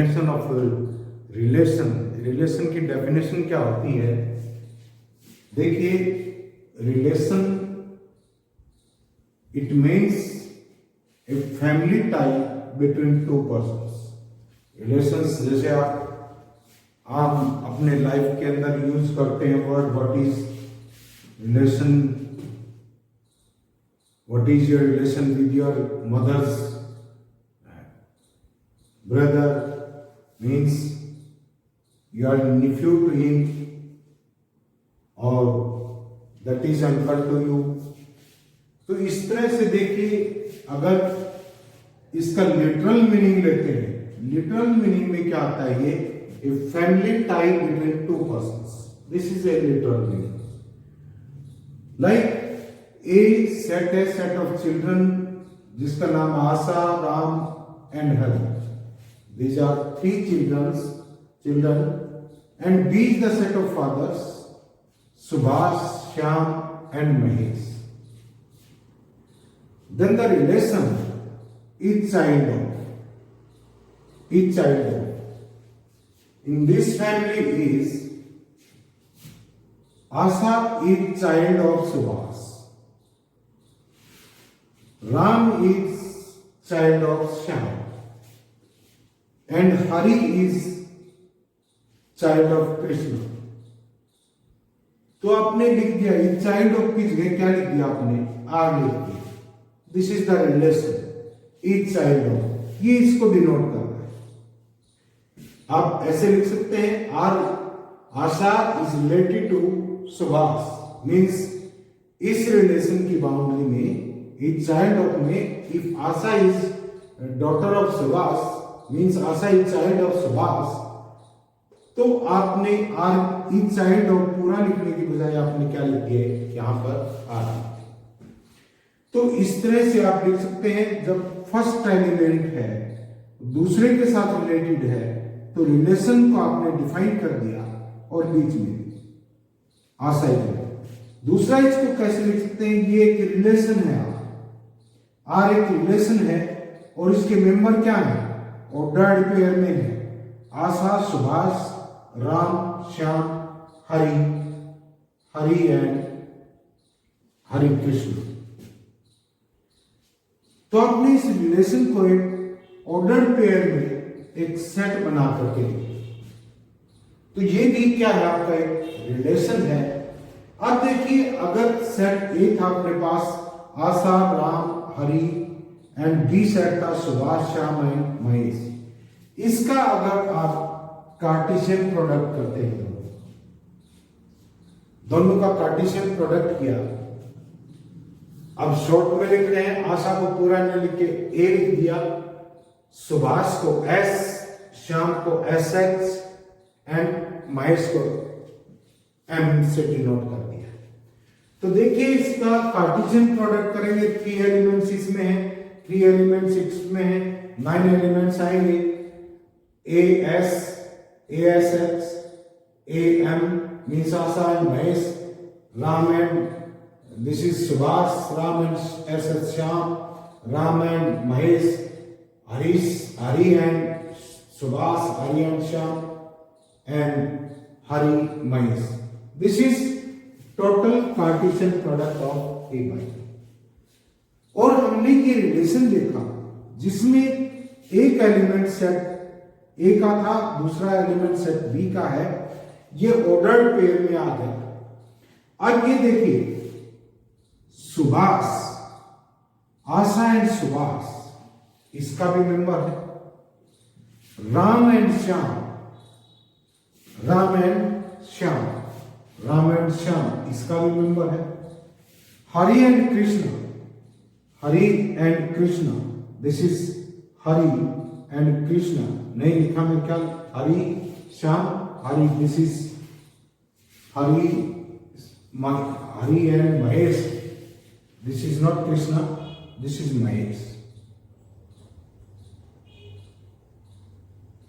Definition of relation, relation की definition क्या होती है? देखिए, relation it means a family tie between two persons. Relations जैसे आप अपने लाइफ के अंदर यूज करते हैं word what is relation, what is your relation with your mother's brother, means you are nephew to him or that is uncle to you। तो इस तरह से देखिए, अगर इसका लिटरल मीनिंग लेते हैं, लिटरल मीनिंग में क्या आता है? ये a family tie between two persons, this is a literal meaning. Like a set of children जिसका नाम Asha, Ram and Hari. These are three children, and B is the set of fathers, Subhash, Shyam, and Mahesh. Then the relation each child of. In this family is Asha is child of Subhash, Ram is child of Shyam, and Hari is child of Krishna। तो आपने लिख दिया, ये child of की जगह क्या लिख दिया आपने? आर लिख दिया। This is the relation is child of, ये इसको डिनोट कर रहा है। आप ऐसे लिख सकते हैं, R Asha is related to Subhash, means इस रिलेशन की बाउंड्री में इज चाइल्ड ऑफ में if Asha is daughter of Subhash means Asha is child of Subhash, तो आपने आर इज चाइल्ड ऑफ पूरा लिखने की बजाय आपने क्या लिख दिया यहां पर आर। तो इस तरह से आप लिख सकते हैं, जब फर्स्ट एलिमेंट है दूसरे के साथ रिलेटेड है तो रिलेशन को आपने डिफाइन कर दिया और बीच में आशा इज। दूसरा इसको कैसे लिख सकते हैं? ये एक रिलेशन है, आर एक रिलेशन है और इसके मेंबर क्या है? ऑर्डर्ड पेयर में है, आशा, सुभाष, राम, श्याम, हरि, हरि एंड हरि कृष्ण। तो आपने इस रिलेशन को एक ऑर्डर्ड पेयर में एक सेट बना करके लिखा। तो ये भी क्या है? आपका एक रिलेशन है। अब देखिए, अगर सेट ए था अपने पास Asha, Ram, Hari and B set था सुभाष, श्याम एंड महेश। इसका अगर आप कार्टेशियन प्रोडक्ट करते हैं, दोनों का कार्टेशियन प्रोडक्ट किया, अब शॉर्ट में लिख रहे हैं, आशा को पूरा नहीं लिख के ए लिख दिया, सुभाष को एस, श्याम को एस एक्स एंड महेश को एम से डिनोट कर दिया। तो देखिए, इसका कार्टेशियन प्रोडक्ट करेंगे, 3 एलिमेंट्स इसमें है, 3 एलिमेंट्स इसमें है, 9 एलिमेंट्स आएंगे, A S X, A M means Asha and Mahesh, Ram and this is Subhash, Ram and S S Shyam, Ram and Mahesh, Hari and Subhash, Hari and Shyam and Hari Mahesh. This is total Cartesian product of A by. और हमने ये रिलेशन देखा जिसमें एक एलिमेंट सेट ए का था, दूसरा एलिमेंट सेट बी का है, ये ऑर्डर्ड पेयर में आ गया। अब ये देखिए, सुभाष, आशा एंड सुभाष इसका भी मेंबर है, राम एंड श्याम, राम एंड श्याम इसका भी मेंबर है, Hari and Krishna, this is Hari and Krishna, नहीं लिखा मैं क्या, Hari Shyam Hari, this is Hari and Mahesh, this is not Krishna, this is Mahesh,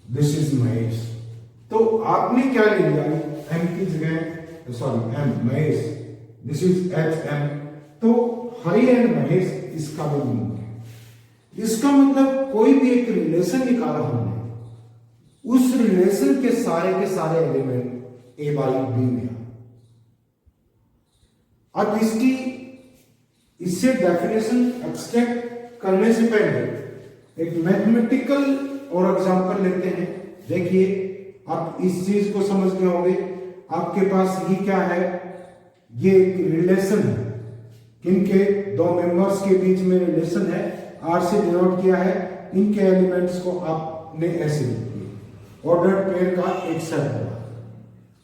this is Mahesh. तो आपने क्या ले लिया एम की जगह, sorry M Mahesh, this is H M. तो हरि एंड महेश इसका भी मीनिंग है। इसका मतलब कोई भी एक रिलेशन निकाला हमने, रिलेशन के सारे एलिमेंट ए बाई बी में आ। अब इससे डेफिनेशन एक्सट्रैक्ट करने से पहले एक मैथमेटिकल और एग्जांपल लेते हैं। देखिए, आप इस चीज को समझ गए होंगे। आपके पास ये क्या है, ये एक रिलेशन है, किनके दो मेंबर्स के बीच में रिलेशन है, आर से डिनोट किया है। इनके एलिमेंट्स को आपने ऐसे लिख दिया, ऑर्डर्ड पेयर का एक सेट बना।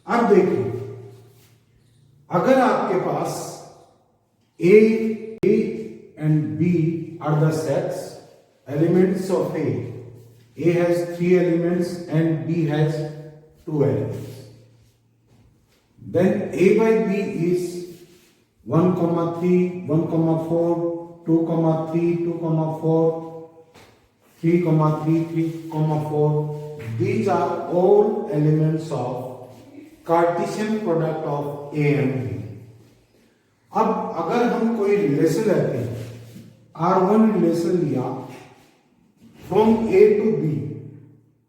अब देखिए, अगर आपके पास A and B are the sets, elements of A. A has 3 elements and B has 2 elements. Then A by B is 1, 3, 1, 4, 2, 3, 2, 4, 3, 3, 3, 4. These are all elements of Cartesian product of A and B. अब अगर हम कोई relation लेते हैं, R1 relation लिया from A to B,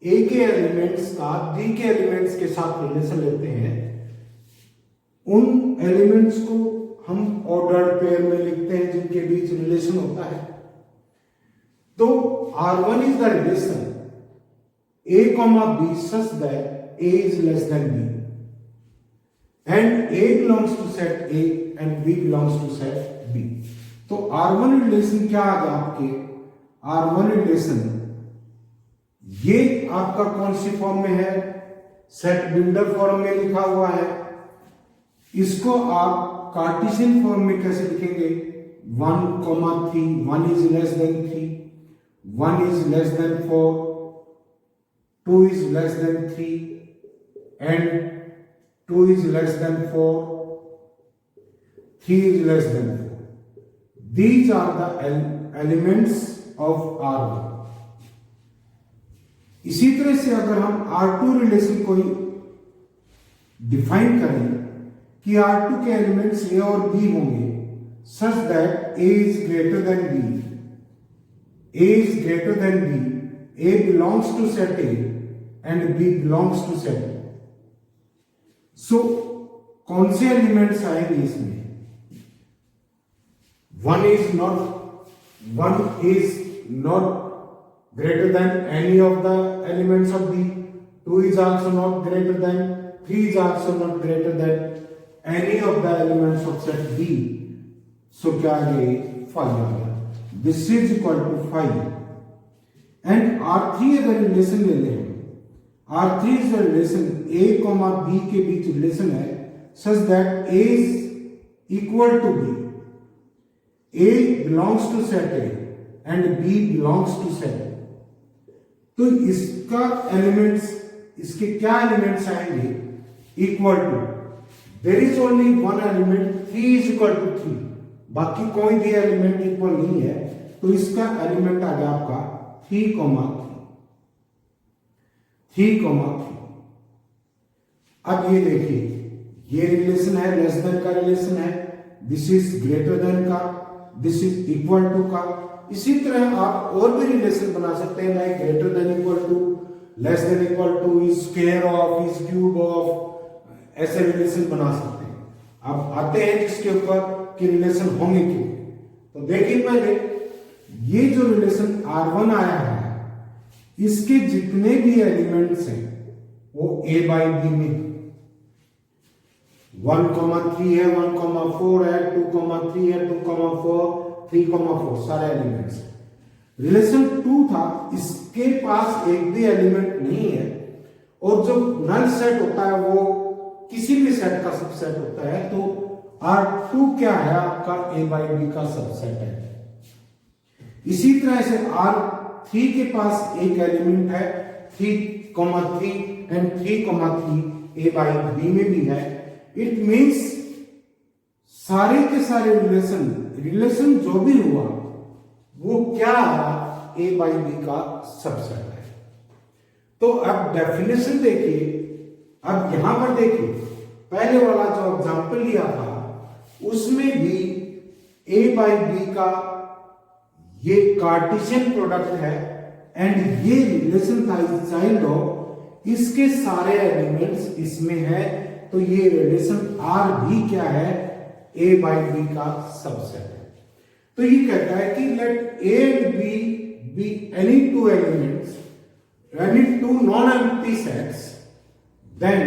A के elements का B के एलिमेंट्स के साथ रिलेशन लेते हैं, उन एलिमेंट्स को हम ऑर्डर्ड पेयर में लिखते हैं जिनके बीच रिलेशन होता है। तो R1 is the relation A, B such that A is less than B and A belongs to set A and B belongs to set B. तो R1 रिलेशन क्या आ गया आपके, R1 रिलेशन ये आपका कौन सी फॉर्म में है, सेट बिल्डर फॉर्म में लिखा हुआ है। इसको आप कार्टेशियन फॉर्म में कैसे लिखेंगे, 1, 3, 1 is less than 3, 1 is less than 4, 2 is less than 3 and 2 is less than 4, 3 is less than 4. These are the elements of R1. इसी तरह से अगर हम R2 रिलेशन को डिफाइन करें कि R2 के एलिमेंट्स A और B होंगे such that A is greater than B, A is greater than B, A belongs to set A and B belongs to set B. So कौन से elements आएंगे इसमें, one is not greater than any of the elements of B, 2 is also not greater than, 3 is also not greater than any of the elements of set B. So क्या आ गया, 5 आ गया। This is equal to 5 and R3 अगर relation ले लें, R3 is the relation A, B के बीच relation है such that A is equal to B, A belongs to set A and B belongs to set A. तो इसका elements, इसके क्या elements आएंगे, equal to, there is only one element, 3 is equal to 3, बाकी कोई भी element equal नहीं है, तो इसका एलिमेंट आ गया आपका 3, 3, 3। अब ये देखिए, ये रिलेशन है लेस देन का रिलेशन है, दिस इज ग्रेटर देन का, दिस इज इक्वल टू का। इसी तरह आप और भी रिलेशन बना सकते हैं, like greater than equal to, less than equal to, is square of, is cube of, ऐसे रिलेशन बना सकते हैं। अब आते हैं जिसके ऊपर कि रिलेशन होंगे क्यों। तो देखिए पहले, ये जो रिलेशन R1 आया है, इसके जितने भी एलिमेंट्स हैं वो A बाई B में 1, 3 है, 1, 4 है, 2, 3 है, 2, 4, 3, 4 सारे एलिमेंट्स। रिलेशन 2 था, इसके पास एक भी एलिमेंट नहीं है, और जो नल सेट होता है वो किसी भी सेट का सबसेट होता है, तो R2 क्या है, आपका A बाई B का सबसेट है। इसी तरह से R3 के पास एक एलिमेंट है 3, 3 एंड 3, 3 A बाई B में भी है। इट मीन्स सारे के सारे रिलेशन जो भी हुआ वो क्या है, A बाई B का सबसेट है। तो अब डेफिनेशन देखिए, अब यहां पर देखिए, पहले वाला जो एग्जांपल लिया था उसमें भी A बाई B का ये कार्टेशियन प्रोडक्ट है, एंड ये रिलेशन था चाइल्ड ऑफ इसके सारे एलिमेंट्स इसमें है, तो ये रिलेशन आर भी क्या है, ए बाई बी का सबसेट है। तो ये कहता है कि let A and B any two elements, any two non empty sets, then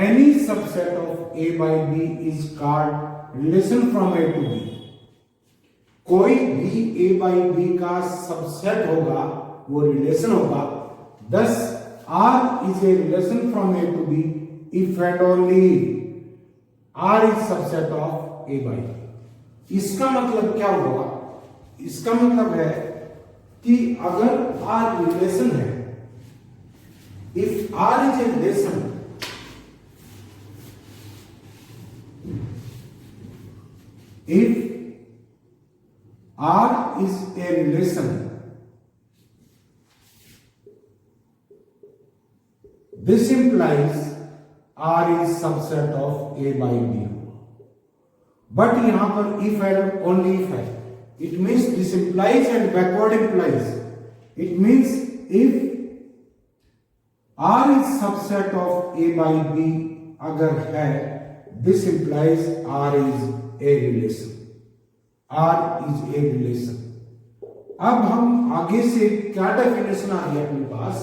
any subset of A by B is called relation from A to B. कोई भी ए बाई बी का सबसेट होगा वो रिलेशन होगा, thus R is a relation from A to B if and only R is subset of A by B। इसका मतलब क्या होगा, इसका मतलब है कि अगर R रिलेशन है, if R is a relation, if R is a relation, this implies R is subset of A by B। But यहां पर if and only if है, it means this implies and backward implies, it means if R is subset of A by B अगर है, this implies R is a relation, R is a relation। अब हम आगे से क्या definition आ रही है अपने पास,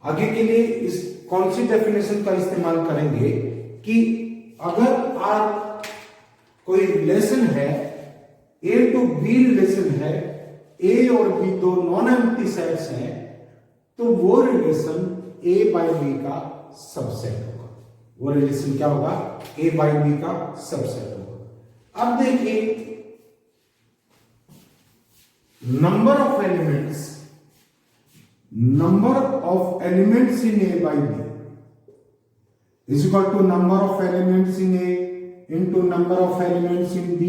आगे के लिए इस कौन सी डेफिनेशन का इस्तेमाल करेंगे कि अगर R कोई रिलेशन है, ए टू बी रिलेशन है, ए और बी दो नॉन एम्प्टी सेट्स हैं, तो वो रिलेशन ए बाई बी का सबसेट होगा। वो रिलेशन क्या होगा, ए बाई बी का सबसेट होगा। अब देखिए number of elements, number of elements in A by B is equal to number of elements in A into number of elements in B।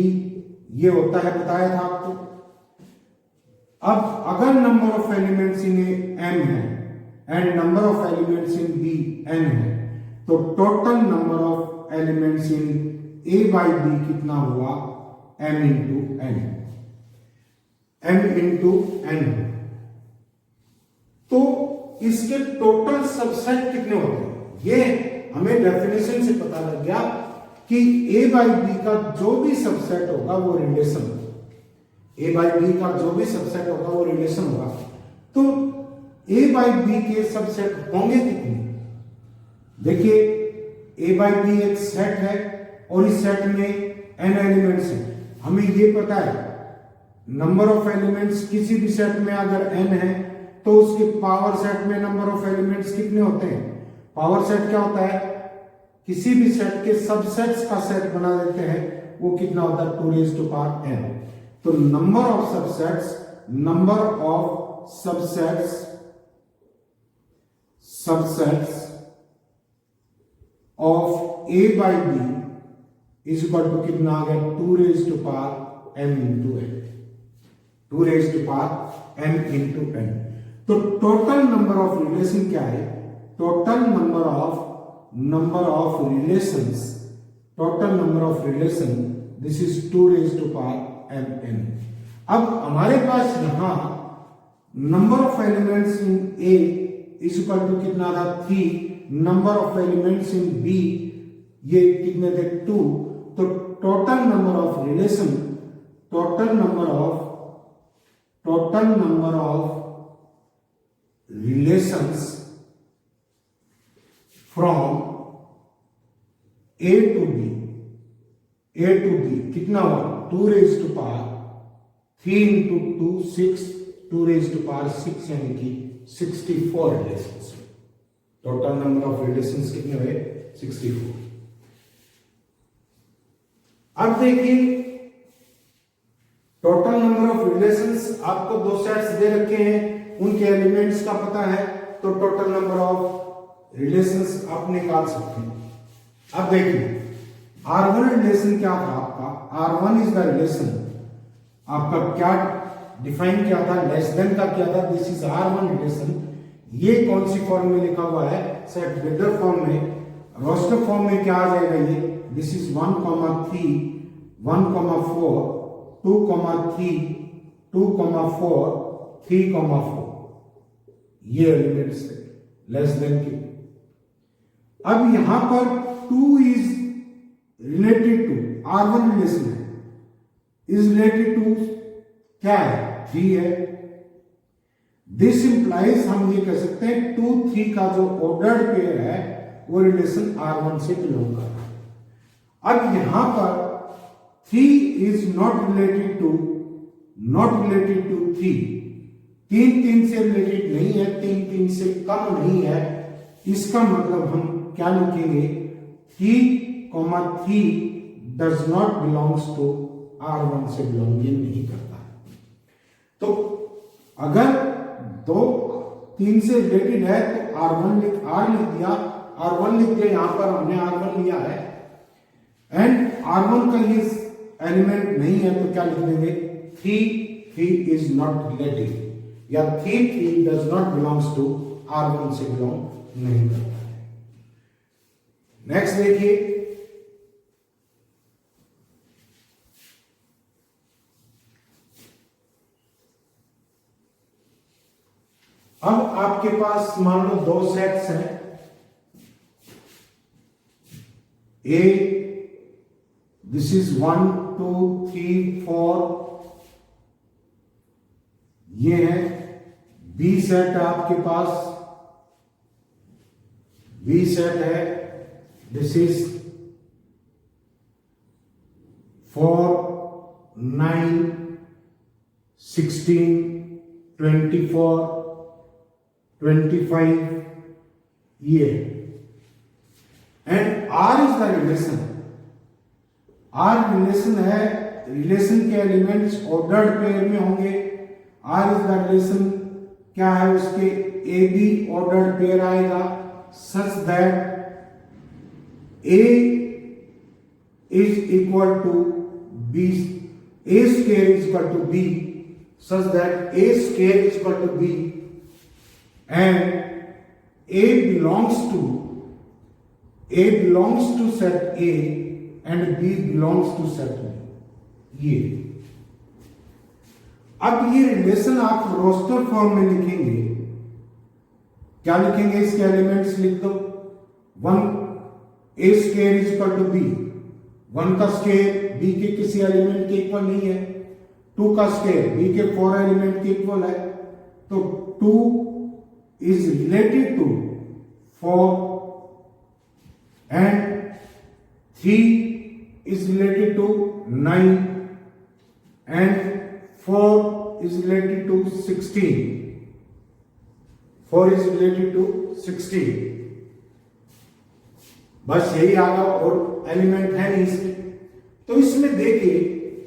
ये होता है, बताया था आपको। अब अगर number of elements in A m है and number of elements in B n है, तो total number of elements in A by B कितना हुआ, m into n, m into n। तो इसके टोटल सबसेट कितने होते हैं, ये हमें डेफिनेशन से पता लग गया कि ए बाई बी का जो भी सबसेट होगा वो रिलेशन, ए बाई बी का जो भी सबसेट होगा वो रिलेशन होगा। तो ए बाई बी के सबसेट होंगे कितने, देखिए ए बाई बी एक सेट है और इस सेट में एन एलिमेंट्स हैं। हमें ये पता है नंबर ऑफ एलिमेंट्स किसी भी सेट में अगर एन है तो उसके पावर सेट में नंबर ऑफ एलिमेंट्स कितने होते हैं। पावर सेट क्या होता है, किसी भी सेट के सबसेट्स का सेट बना देते हैं, वो कितना होता है 2 raised to power n। तो number of subsets, number of subsets of A by B is equal to कितना आ गया 2 raised to power m into n, 2 raised to power m into n। तो टोटल नंबर ऑफ रिलेशन क्या है, total number of relations, total number of relation this is 2 raised to power m n। अब हमारे पास यहां number of elements in A is equal to कितना था 3, number of elements in B ये कितने थे 2। तो total number of relation, total number of relations from A to B कितना हुआ 2 raised to power 3 into 2 6, 2 raised to power 6 यानी कि 64 relations. Total number of relations कितने हुए 64। अब देखिए टोटल नंबर ऑफ रिलेशंस आपको दो सेट्स दे रखे हैं, उनके एलिमेंट्स का पता है, तो टोटल नंबर ऑफ रिलेशंस आप निकाल सकते हैं। अब देखिए R1 रिलेशन क्या था आपका, R1 इज द रिलेशन, आपका क्या डिफाइन किया था, लेस देन का क्या था, दिस इज R1 रिलेशन। ये कौन सी फॉर्म में लिखा हुआ है, सेट वेक्टर फॉर्म में, रोस्टर फॉर्म में क्या आ जाएगा ये, दिस इज 1,3 1,4 2,3 2,4 3,4 ये एलिमेंट्स है। लेस देन के। अब यहां पर 2 is related to R1 relation है, इज रिलेटेड टू क्या है, 3 है। दिस इंप्लाइज हम ये कह सकते हैं 2 3 का जो ऑर्डर्ड पेयर है वो रिलेशन R1 से बिलोंग कर रहा है। अब यहां पर 3 इज नॉट रिलेटेड टू 3, 3 से रिलेटेड नहीं है, 3 से कम नहीं है। इसका मतलब हम क्या लिखेंगे, 3, does not belongs to R1 से बिलोंगिंग नहीं करता है। तो अगर 3 से रिलेटेड है तो R1 लिख दिया, R1 लिख दिया, यहां पर हमने R1 लिया है एंड R1 का ये एलिमेंट नहीं है तो क्या लिख देंगे, 3 इज नॉट रिलेटेड या 3 does not belongs to R1 से बिलोंग नहीं करता है। नेक्स्ट देखिए, अब आपके पास मान लो 2 सेट्स हैं, ए दिस इज 1 2 3 4, ये है बी सेट है आपके पास, बी सेट है, दिस इज 4 9 16 24 25, ये and R is the relation, R relation है, रिलेशन के एलिमेंट्स ऑर्डर्ड पेयर में होंगे। आर इज द रिलेशन क्या है, उसके ए बी ऑर्डर्ड पेयर आएगा such that A is equal to B, A square is equal to B, such that A square is equal to B and A belongs to set A and B belongs to set B, ये। अब ये relation आप roster form में लिखेंगे, क्या लिखेंगे, इसके elements लिख दो, 1 A square is equal to B, 1 का स्क्वायर B के किसी एलिमेंट के इक्वल नहीं है, 2 का स्क्वायर B के 4 एलिमेंट के इक्वल है, तो 2 is related to 4 and 3 is related to 9 and 4 is related to 16, 4 is related to 16, बस यही आगा और एलिमेंट है नहीं इसमें। तो इसमें देखिए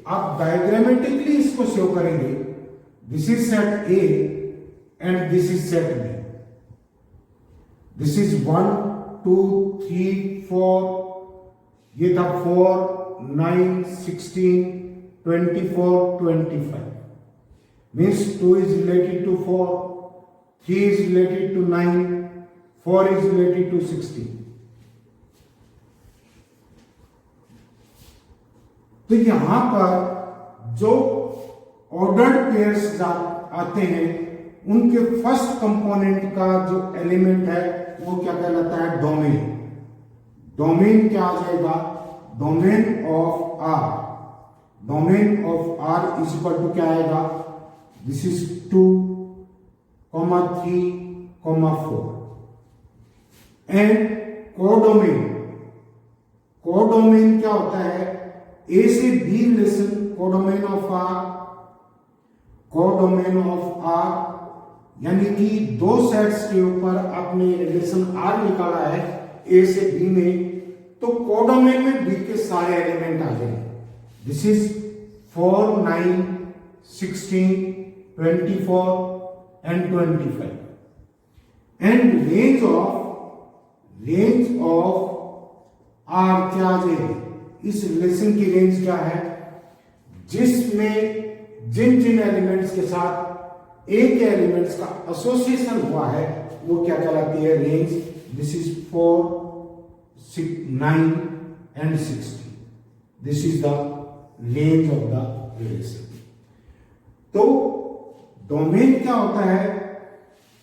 आप डायग्रामेटिकली इसको शो करेंगे, this is set A and this is set B, this is 1 2 3 4, ये था 4 9 16 24 25, means 2 is related to 4, 3 is related to 9, 4 is related to 16। तो यहां पर जो ऑर्डर्ड पेयर्स आते हैं उनके फर्स्ट कंपोनेंट का जो एलिमेंट है वो क्या कहलाता है, डोमेन। डोमेन क्या आ जाएगा, domain of R, domain of R is equal to क्या आएगा, this is 2 3 4 and codomain. Codomain क्या होता है, ए से B relation, codomain of R, codomain of R यानी कि 2 सेट्स के ऊपर आपने रिलेशन आर निकाला है ए से बी में, तो कोडोमेन में बी के सारे एलिमेंट आ जाएंगे, this is 4 9 16 24 and 25 and range of R क्या आ जाएगी, इस रिलेशन की रेंज क्या है, जिसमें जिन एलिमेंट्स के साथ ए के एलिमेंट्स का एसोसिएशन हुआ है वो क्या कहलाती है, range, this is 4 6 9 and 16, this is the range of the relation. तो डोमेन क्या होता है,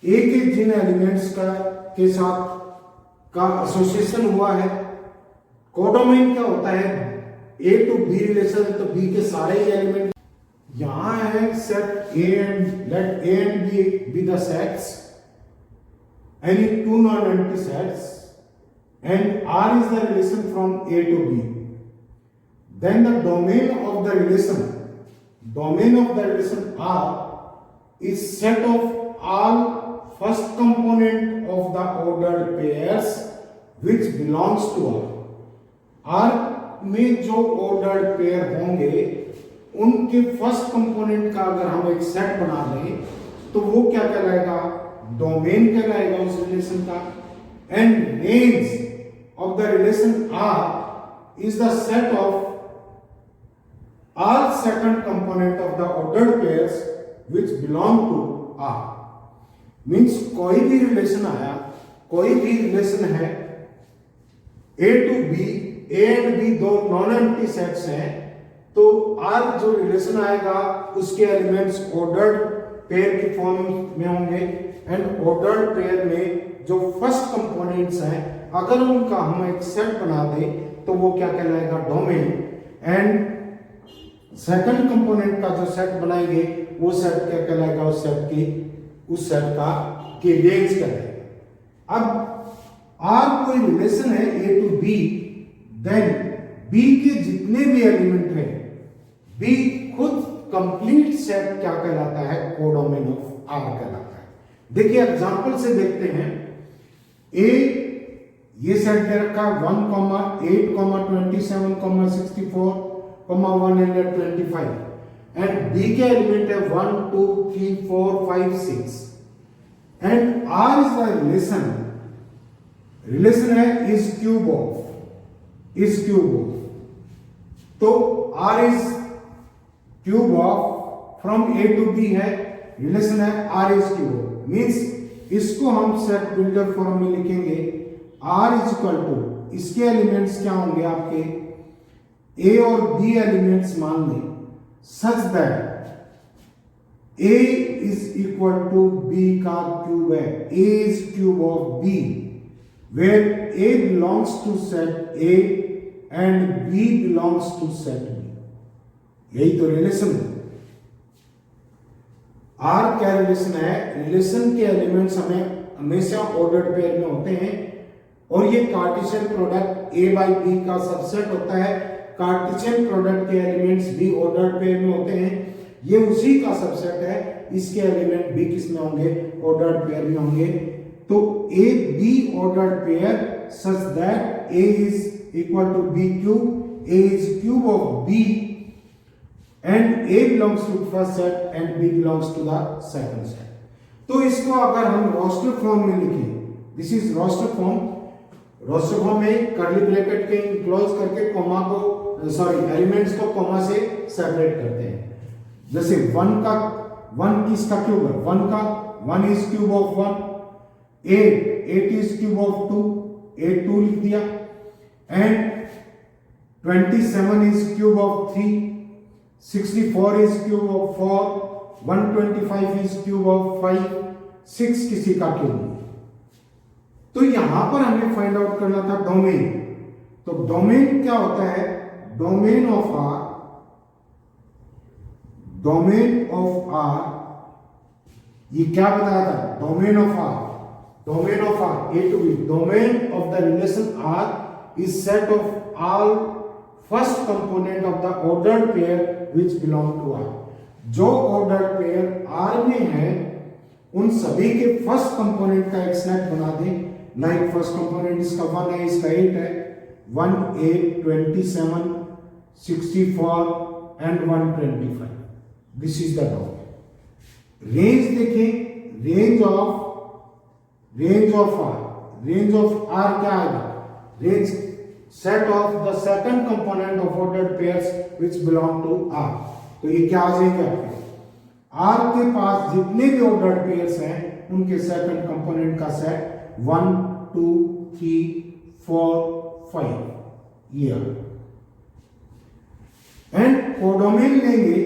ए के जिन एलिमेंट्स के साथ का एसोसिएशन हुआ है। कोडोमेन क्या होता है, ए टू बी रिलेशन, तो बी के सारे ही एलिमेंट यहां है set A and let A and B be the sets, any two non empty sets, and R is the relation from A to B. Then the domain of the relation R is set of all first component of the ordered pairs which belongs to R. R में जो ordered pair होंगे उनके first component का अगर हम एक set बना लें तो वो क्या कहलाएगा, डोमेन कहलाएगा उस रिलेशन का। And names of the relation R is the set of all second component of the ordered pairs which belong to R. Means कोई भी रिलेशन आया, कोई भी रिलेशन है A to B, A and B दो non empty sets हैं, तो R जो रिलेशन आएगा उसके एलिमेंट्स ऑर्डर्ड पेयर की फॉर्म में होंगे। एंड ऑर्डर्ड पेयर में जो फर्स्ट कंपोनेंट्स हैं अगर उनका हम एक सेट बना दें तो वो क्या कहलाएगा, डोमेन। एंड सेकंड कंपोनेंट का जो सेट बनाएंगे वो सेट क्या कहलाएगा, उस सेट का के रेंज कहलाएगा। अब आर कोई रिलेशन है A to B, then B के जितने भी एलिमेंट हैं, बी खुद कंप्लीट सेट क्या कहलाता है, कोडोमेन ऑफ आर कहलाता है। देखिए एग्जांपल से देखते हैं। ए ये सेट दे रखा 1, 8, 27, 64, 125 एंड बी के एलिमेंट है 1, 2, 3, 4, 5, 6 and R is the relation है इज क्यूब ऑफ, तो R is cube of from A to B है, रिलेशन है R is cube of. Means इसको हम सेट बिल्डर फॉर्म में लिखेंगे R इज इक्वल टू, इसके एलिमेंट्स क्या होंगे आपके, A और B एलिमेंट्स मान लें such that A is equal to B का क्यूब है, A is cube of B, where A belongs to set A and B belongs to set B। यही तो रिलेशन है। R क्या रिलेशन है, रिलेशन के एलिमेंट्स हमें हमेशा ऑर्डर्ड पेयर में होते हैं और ये Cartesian product A by B का सबसेट होता है। कार्टेशियन प्रोडक्ट के एलिमेंट्स भी ऑर्डर्ड पेयर में होते हैं, ये उसी का सबसेट है। इसके एलिमेंट भी किस में होंगे, ऑर्डर्ड पेयर में होंगे। तो A B ordered pair such that A is equal to B cube, A is cube of B and A belongs to first set and B belongs to the second set. तो इसको अगर हम roster form में लिखें, this is roster form में curly bracket के close करके comma को एलिमेंट्स को कॉमा से सेपरेट करते हैं। जैसे 1 किसका क्यूब है, 1 is cube of 1, 8 is cube of 2, 2 लिख दिया। And 27 is cube of 3, 64 is cube of 4, 125 is cube of 5, 6 किसी का क्यूब नहीं। तो यहां पर हमें फाइंड आउट करना था डोमेन। तो डोमेन क्या होता है, डोमेन ऑफ आर ये क्या बताया था, domain of R A to B, domain of the relation R is set of all first component of the ordered pair which belong to R. जो ऑर्डर्ड पेयर आर में है उन सभी के फर्स्ट कंपोनेंट का एक सेट बना दें। लाइक फर्स्ट कंपोनेंट इसका 1 है, इसका 8 है, 1, 8, 27, 64 and 125। This is the domain. Range देखें, रेंज ऑफ आर क्या आएगा, range set of the second component of ordered pairs which belong to R. तो ये क्या आ जाएगा आपके, आर के पास जितने भी ऑर्डर्ड पेयर्स हैं उनके सेकंड कंपोनेंट का सेट 1, 2, 3, 4, 5 ये। एंड कोडोमेन लेंगे,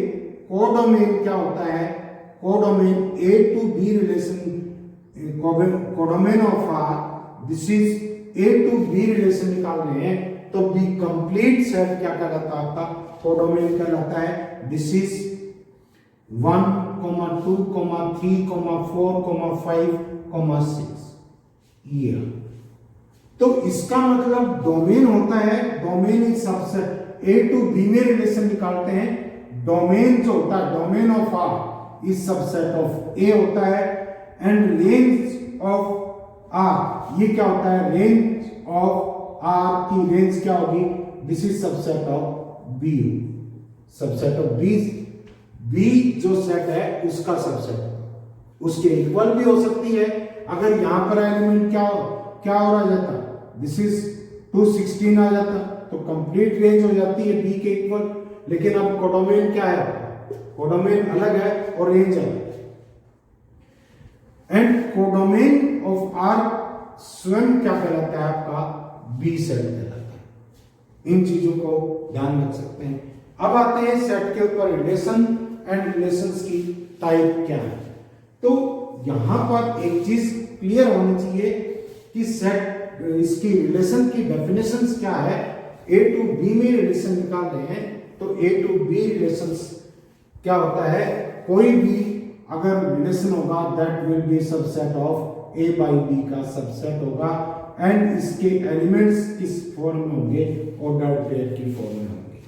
कोडोमेन क्या होता है, codomain A to B relation codomain of R, this is A to B relation निकालने हैं तो बी कंप्लीट सेट क्या कहलाता है आपका, कोडोमेन कहलाता है। दिस इज 1, 2, 3, 4, 5, 6 ये। तो इसका मतलब डोमेन होता है, domain is subset. A to B में रिलेशन निकालते हैं, डोमेन जो होता है domain of R is subset of A होता है, एंड रेंज ऑफ आर ये क्या होता है, रेंज ऑफ आर की रेंज क्या होगी, this is subset of B. Subset of B, B जो सेट है उसका सबसेट, उसके इक्वल भी हो सकती है। अगर यहां पर एलिमेंट क्या हो रहा जाता, दिस इज 216 आ जाता तो कंप्लीट रेंज हो जाती है बी के इक्वल। लेकिन अब कोडोमेन क्या है, कोडोमेन अलग है और रेंज अलग है। एंड कोडोमेन ऑफ आर स्वयं क्या कहलाता है आपका, बी सेट कहलाता है। इन चीजों को ध्यान रख सकते हैं। अब आते हैं सेट के ऊपर रिलेशन एंड रिलेशंस की टाइप क्या है। तो यहां पर एक चीज क्लियर होनी चाहिए कि सेट इसकी रिलेशन की डेफिनेशंस क्या है। ए टू बी में रिलेशन निकाल रहे हैं तो ए टू बी रिलेशंस क्या होता है, कोई भी अगर रिलेशन होगा that will be subset of A by B का सबसेट होगा, एंड इसके एलिमेंट्स किस फॉर्म में होंगे, ऑर्डर्ड पेयर की फॉर्म में होंगे।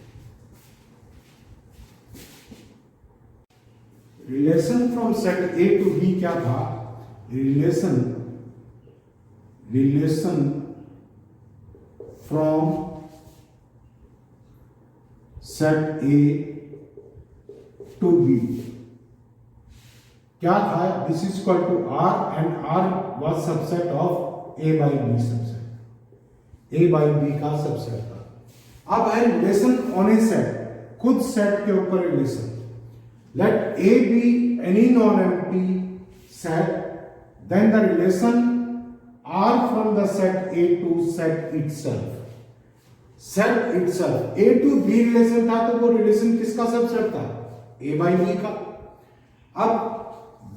Relation from set A to B क्या था, relation from set A to B क्या था, this is equal to R and R was subset of A by B, subset A by B का subset था। अब है रिलेशन ऑन ए सेट, खुद set के ऊपर relation. Let A B any non empty set, then the relation R from the set A to set itself. Set itself A to B relation था तो वो relation किसका subset था, A by B का। अब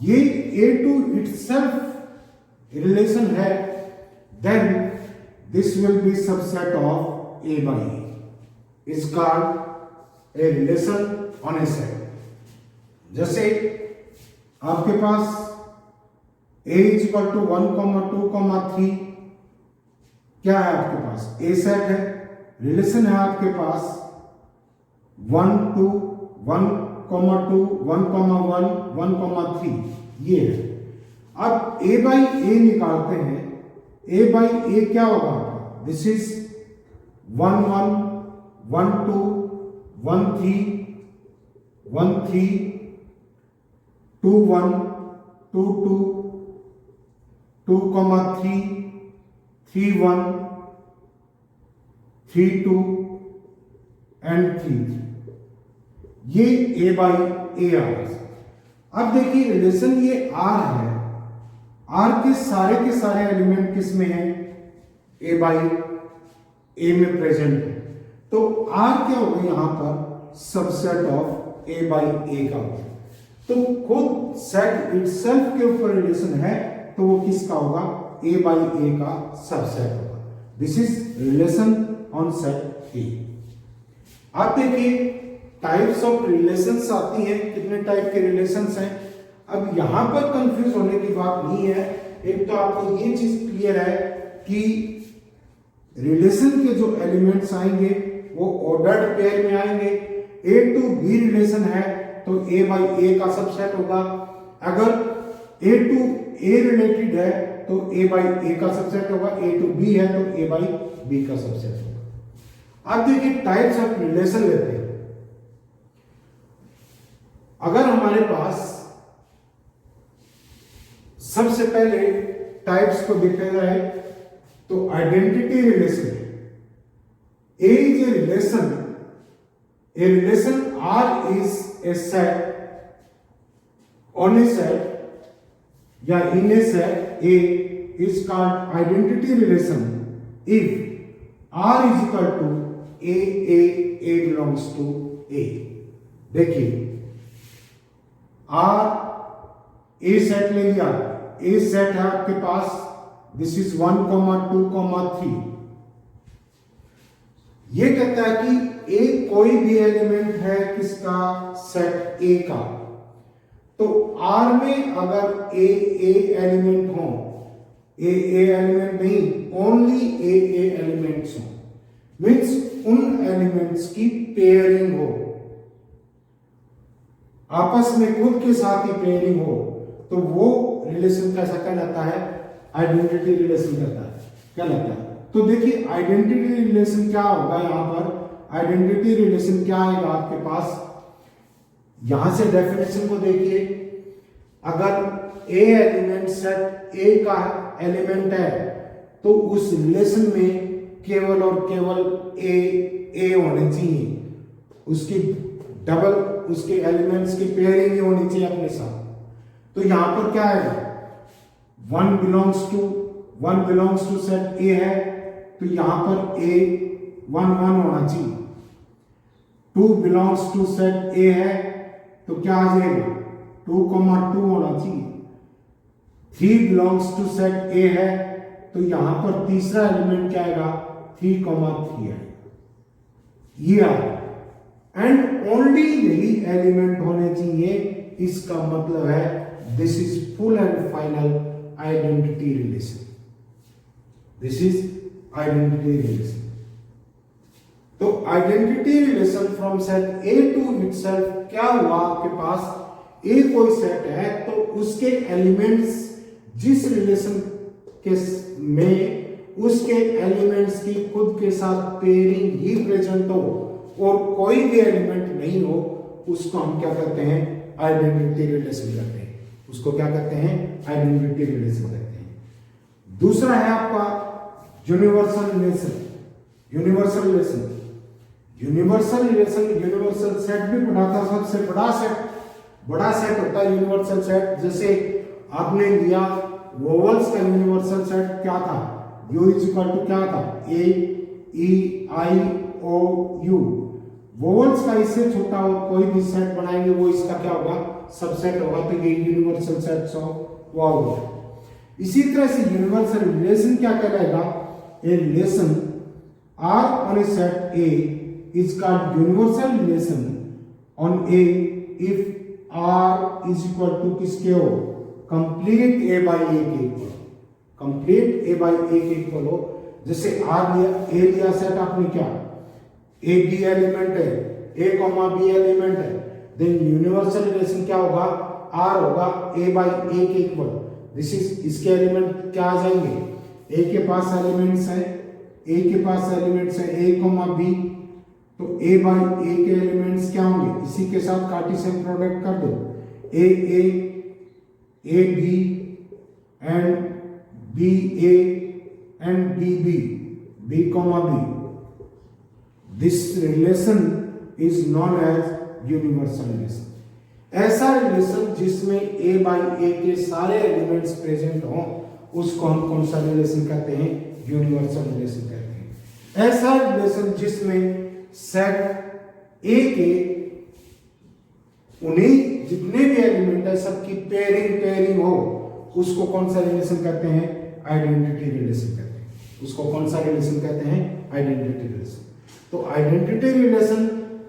ये A to itself रिलेशन है, then this will be subset of A by A. Is called a relation on a set. जैसे आपके पास a is equal to 1, 2, 3 क्या है आपके पास, ए सेट है, रिलेशन है आपके पास 1, 2, 1, 2, 1, 1, 3 ये है। अब a बाई ए निकालते हैं, a बाई ए क्या होगा, दिस इज 1, 1, 1, 2, 1, 3, 1, 3, 2, 1, 2, 2, 2, 3, 3, 1, 3, 2 एंड 3। ये a बाई ए आ गया। अब देखिए रिलेशन ये R है, R के सारे एलिमेंट किस में है, a बाई ए में प्रेजेंट है। तो R क्या होगा यहां पर, सबसेट ऑफ a बाई ए का होगा। तो खुद सेट इटसेल्फ के ऊपर रिलेशन है तो वो किसका होगा, a बाई ए का सबसेट होगा। This is relation on set ए। आप देखिए टाइप्स ऑफ रिलेशंस आती हैं, कितने टाइप के रिलेशंस हैं। अब यहां पर कंफ्यूज होने की बात नहीं है। एक तो आपको ये चीज क्लियर है कि रिलेशन के जो एलिमेंट्स आएंगे वो ऑर्डर्ड पेयर में आएंगे। ए टू बी रिलेशन है तो ए बाई ए का सबसेट होगा। अगर ए टू ए रिलेटेड है तो ए बाई ए का सबसेट होगा, ए टू बी है तो ए बाई बी का सबसेट होगा। अब देखिए टाइप्स ऑफ रिलेशन लेते हैं। अगर हमारे पास सबसे पहले टाइप्स को देखा जाए तो आइडेंटिटी रिलेशन है। A is a relation, R is a set on a set या in a set A is called identity relation if R is equal to A belongs to A। देखिए R A set ले लिया, ए set है आपके पास, this is 1, 2, 3। ये कहता है कि ए कोई भी एलिमेंट है किसका, सेट ए का। तो आर में अगर ए एलिमेंट हो, ए एलिमेंट नहीं, ओनली ए एलिमेंट्स हो, मीन्स उन एलिमेंट्स की पेयरिंग हो, आपस में खुद के साथ ही पेयरिंग हो, तो वो रिलेशन कैसा कहलाता है, आइडेंटिटी रिलेशन कहलाता है। तो देखिए आइडेंटिटी रिलेशन क्या होगा, यहां पर आइडेंटिटी रिलेशन क्या आएगा आपके पास, यहां से डेफिनेशन को देखिए, अगर ए एलिमेंट सेट ए का एलिमेंट है तो उस रिलेशन में केवल और केवल ए होने चाहिए, उसकी डबल उसके एलिमेंट्स की पेयरिंग ही होनी चाहिए अपने साथ। तो यहां पर क्या है, 1 बिलोंग्स टू सेट ए है, तो यहां पर ए 1 होना चाहिए। 2 बिलोंग्स टू सेट ए है, तो क्या आ जाएगा, 2, 2 होना चाहिए। 3 बिलोंग्स टू सेट ए है, तो यहां पर तीसरा एलिमेंट क्या आएगा, 3, 3 आएगा, ये आएगा। एंड ओनली यही एलिमेंट होने चाहिए, इसका मतलब है this is full and final identity relation, this is identity relation. तो identity relation from set A to itself क्या हुआ, आपके पास ए कोई सेट है तो उसके एलिमेंट्स जिस रिलेशन के में उसके एलिमेंट्स की खुद के साथ पेयरिंग ही प्रेजेंट हो और कोई भी एलिमेंट नहीं हो, उसको हम क्या करते हैं, आइडेंटिटी रिलेशन करते हैं, उसको क्या करते हैं, आइडेंटिटी रिलेशन करते हैं। दूसरा है आपका universal relation. Universal universal set भी पढ़ा था, सबसे बड़ा सेट होता है यूनिवर्सल सेट। जैसे आपने लिया वोवल्स का यूनिवर्सल सेट क्या था, यू इज इक्वल टू क्या था, ए ई आई ओ यू। वोवल्स का इससे छोटा और कोई भी सेट बनाएंगे वो इसका क्या होगा, सबसेट होगा, तो ये यूनिवर्सल सेट होगा। इसी तरह से यूनिवर्सल रिलेशन क्या कहलाएगा, a relation R on a set A is called universal relation on A if R is equal to किसके हो, कंप्लीट ए बाई ए के equal, complete A by A के इक्वल हो। जैसे आर लिया, ए लिया सेट आपने, क्या ए बी एलिमेंट है, ए कॉमा बी एलिमेंट है, देन यूनिवर्सल रिलेशन क्या होगा, आर होगा ए बाई ए के इक्वल। दिस इज, इसके एलिमेंट क्या आ जाएंगे, ए के पास एलिमेंट्स है, ए के पास एलिमेंट्स है ए कॉमा बी, तो ए बाई ए के एलिमेंट्स क्या होंगे, इसी के साथ कार्टेशियन प्रोडक्ट कर दो, A B and B A and B comma B. This relation is known as universal relation. ऐसा रिलेशन जिसमें ए बाई ए के सारे एलिमेंट्स प्रेजेंट हों, उसको हम कौन सा रिलेशन कहते हैं, यूनिवर्सल रिलेशन कहते हैं। ऐसा रिलेशन जिसमें सेट ए के उन्हीं जितने भी एलिमेंट है सबकी पेयरिंग हो, उसको कौन सा रिलेशन कहते हैं, आइडेंटिटी रिलेशन कहते हैं। उसको कौन सा रिलेशन कहते हैं, आइडेंटिटी रिलेशन। तो आइडेंटिटी रिलेशन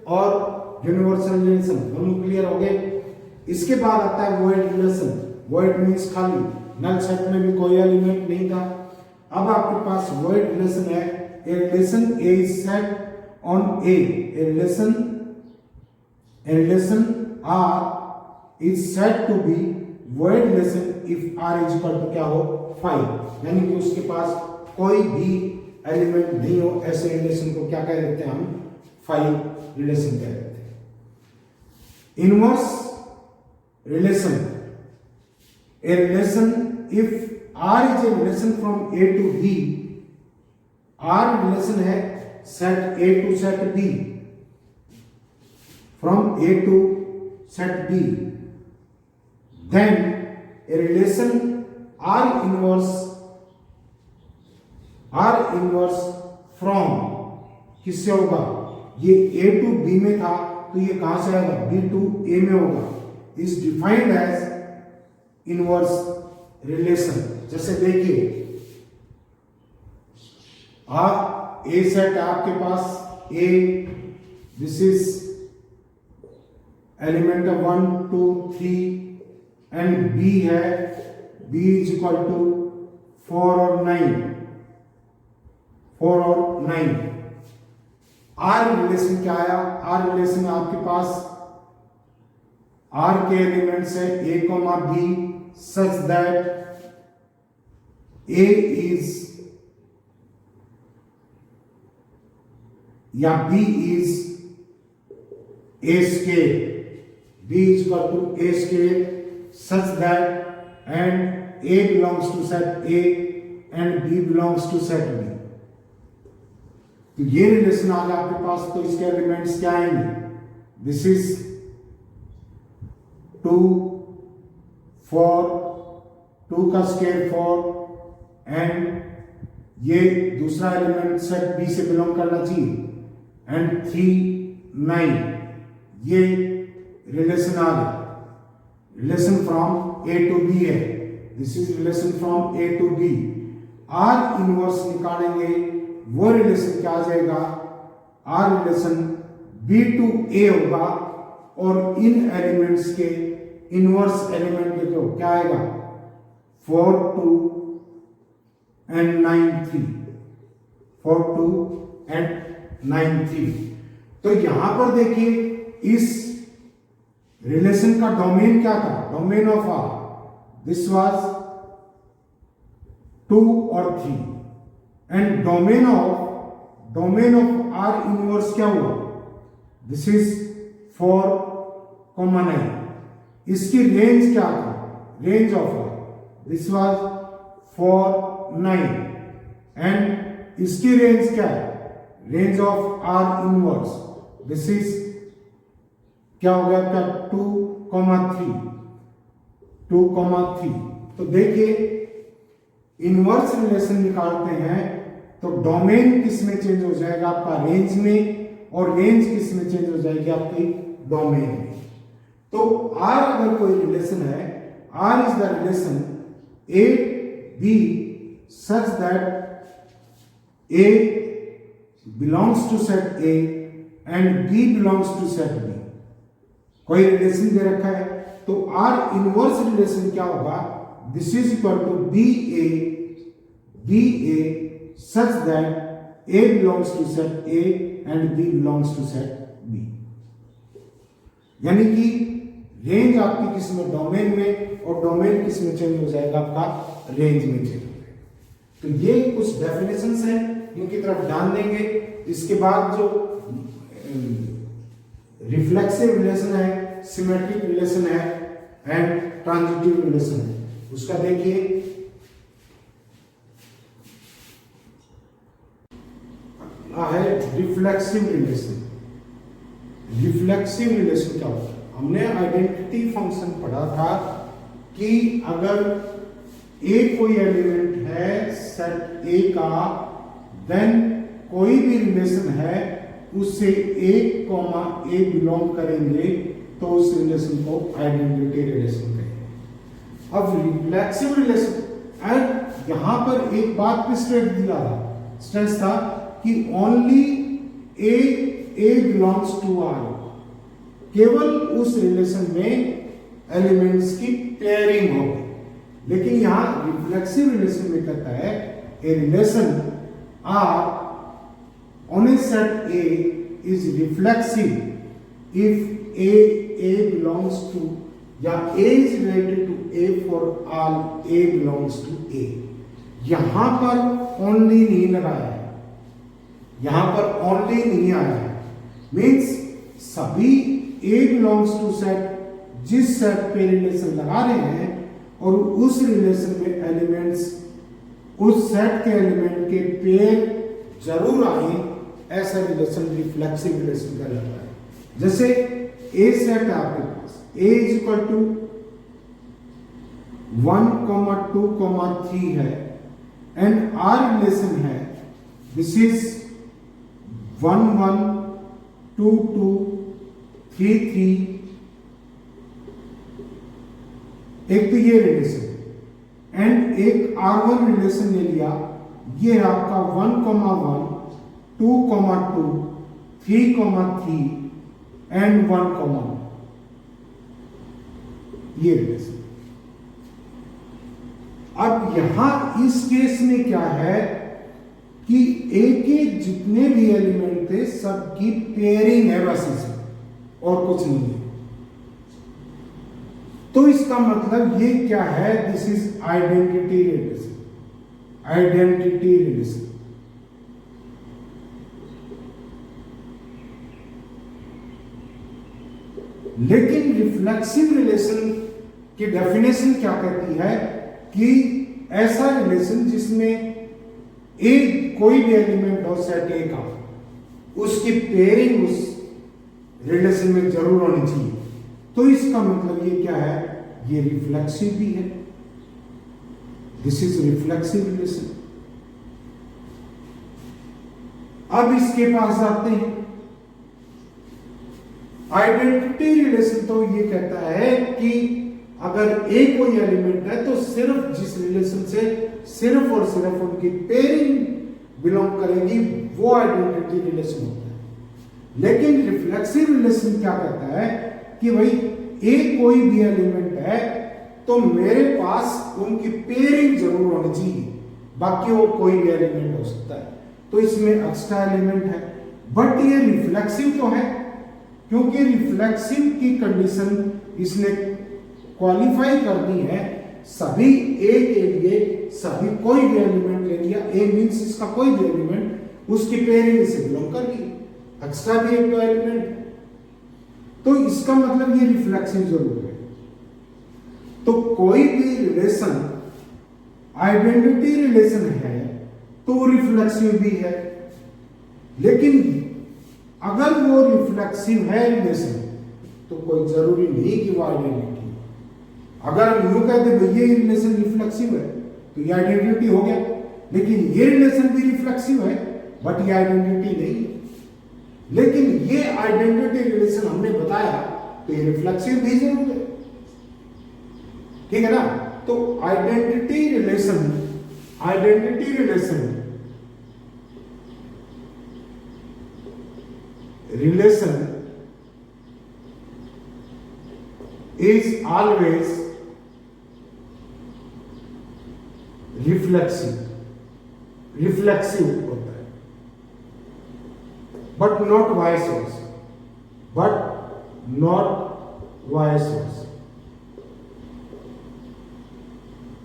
और यूनिवर्सल रिलेशन दोनों क्लियर हो गए। इसके बाद आता है वॉइड रिलेशन। वॉइड मींस खाली, नल सेट में भी कोई एलिमेंट नहीं था। अब आपके पास वॉइड रिलेशन है, a relation A is set on A, a relation R is set to B void relation if R is equal to क्या हो, 5, यानी कि उसके पास कोई भी एलिमेंट नहीं हो, ऐसे रिलेशन को क्या कह देते हैं हम, 5 रिलेशन कह देते हैं। Inverse relation, a relation if R is a relation from A to B, R relation है set A to set B, from A to set B, then a relation R inverse from किससे होगा, ये ए to B में था तो ये कहां से आएगा, बी टू ए में होगा। Is defined as inverse relation. जैसे देखिए ए सेट आपके पास A, this is element of 1 2 3 and B है, बी इज इक्वल टू 4 और 9। आर रिलेशन क्या आया? आर रिलेशन आपके पास आर के एलिमेंट्स है A comma B such that A is या B is A scale, B is equal to A scale such that and A belongs to set A and B belongs to set B. तो ये relation आ गया आपके पास। तो इसके elements क्या आएंगे? दिस इज 2 4, 2 का स्केल 4 एंड ये दूसरा एलिमेंट सेट बी से बिलोंग करना चाहिए एंड 3 9। ये रिलेशन आ गया, relation from A to B है। This is relation from A to B. R inverse निकालेंगे, वो रिलेशन क्या आ जाएगा? R relation B to A होगा और इन एलिमेंट्स के इनवर्स एलिमेंट देखो क्या आएगा? 4 2 एंड 9 3, 4 2 एंड 9 3। तो यहां पर देखिए इस रिलेशन का डोमेन क्या था? Domain of R, this was 2 और 3 and domain of R inverse क्या हुआ? This is 4 9। इसकी रेंज क्या था? Range of R, this was 4 9 and इसकी रेंज क्या है? Range of R inverse, this is क्या हो गया? क्या 2 3। तो देखिए इनवर्स रिलेशन निकालते हैं तो डोमेन किस में चेंज हो जाएगा? आपका रेंज में, और रेंज किस में चेंज हो जाएगी? आपकी डोमेन में। तो आर अगर कोई रिलेशन है, R is the relation A B such that A belongs to set A and B belongs to set B. कोई रिलेशन दे रखा है तो आर इनवर्स रिलेशन क्या होगा? This is equal to B A such that A belongs to set A and B belongs to set B. यानी कि range आपकी किस में? डोमेन में, और डोमेन किस में चेंज हो जाएगा? आपका रेंज में चेंज हो जाएगा। तो ये कुछ डेफिनेशंस हैं, इनकी तरफ ध्यान देंगे। इसके बाद जो रिफ्लेक्सिव रिलेशन है, सिमेट्रिक रिलेशन है एंड ट्रांजिटिव रिलेशन है, उसका देखिए। है रिफ्लेक्सिव रिलेशन। रिफ्लेक्सिव रिलेशन क्या होता है? हमने आइडेंटिटी फंक्शन पढ़ा था कि अगर ए कोई एलिमेंट है सेट ए का, देन कोई भी रिलेशन है उससे ए कॉमा ए बिलोंग करेंगे तो उस रिलेशन को आइडेंटिटी रिलेशन कहेंगे। अब रिफ्लेक्सिव रिलेशन, एंड यहां पर एक बात पे स्ट्रेस था कि only A belongs to R. केवल उस रिलेशन में एलिमेंट्स की पेयरिंग होगी। लेकिन यहां रिफ्लेक्सिव रिलेशन में कहता है a relation R on a set A is reflexive if A belongs to, या A is related to A for all A belongs to A। यहां पर only नहीं लगाया है, यहां पर only नहीं आया है, मीन्स सभी A belongs to set, जिस सेट पे रिलेशन लगा रहे हैं और उस रिलेशन में एलिमेंट्स उस सेट के एलिमेंट के पेयर जरूर आए, ऐसा रिलेशन रिफ्लेक्सिव रिलेशन का रहता है। जैसे ए सेट है आपके पास, ए इज इक्वल टू 1 2 3 है एंड आर रिलेशन है दिस इज 1 1 2 2 3 3। एक तो ये रिलेशन, एंड एक R1 रिलेशन ले लिया, ये आपका 1,1, 2,2, 3,3 एंड 1,1, ये रिलेशन। अब यहां इस केस में क्या है कि ए के जितने भी एलिमेंट थे सबकी पेयरिंग है बस इसमें, और कुछ नहीं है। तो इसका मतलब ये क्या है, this is identity relation, identity relation. लेकिन रिफ्लेक्सिव रिलेशन की डेफिनेशन क्या कहती है कि ऐसा रिलेशन जिसमें एक कोई भी एलिमेंट हो सेट ए का, उसकी पेयरिंग उस रिलेशन में जरूर होनी चाहिए। तो इसका मतलब ये क्या है, ये रिफ्लेक्सिव भी है, दिस इज रिफ्लेक्सिव रिलेशन। अब इसके पास आते हैं, आइडेंटिटी रिलेशन तो ये कहता है कि अगर एक कोई एलिमेंट है तो सिर्फ जिस रिलेशन से सिर्फ और सिर्फ उनकी पेयरिंग बिलोंग करेगी वो आइडेंटिटी रिलेशन होता है। लेकिन रिफ्लेक्सिव रिलेशन क्या कहता है कि भाई एक कोई भी एलिमेंट है तो मेरे पास उनकी पेयरिंग जरूर होनी चाहिए, बाकी वो कोई भी एलिमेंट हो सकता है। तो इसमें एक्स्ट्रा एलिमेंट है, बट ये रिफ्लेक्सिव तो है, क्योंकि रिफ्लेक्सिव की कंडीशन इसने क्वालिफाई करनी है सभी ए के लिए, सभी कोई भी एलिमेंट ले लिया, ए मींस इसका कोई भी एलिमेंट उसकी पेयरिंग से बिलोंग कर रही, एक्स्ट्रा भी एक एलिमेंट, तो इसका मतलब ये रिफ्लेक्सिव जरूर है। तो कोई भी रिलेशन आइडेंटिटी रिलेशन है तो वो रिफ्लेक्सिव भी है। लेकिन अगर वो रिफ्लेक्सिव है रिलेशन तो कोई जरूरी नहीं कि वो आइडेंटिटी। अगर हम यूं कहते भैया ये रिलेशन रिफ्लेक्सिव है तो ये आइडेंटिटी हो गया, लेकिन ये रिलेशन भी रिफ्लेक्सिव है बट ये आइडेंटिटी नहीं है। लेकिन ये आइडेंटिटी रिलेशन हमने बताया तो ये रिफ्लेक्सिव भी जरूर है, ठीक है ना। तो identity relation is always reflexive होता है, बट नॉट वाइस वर्सा,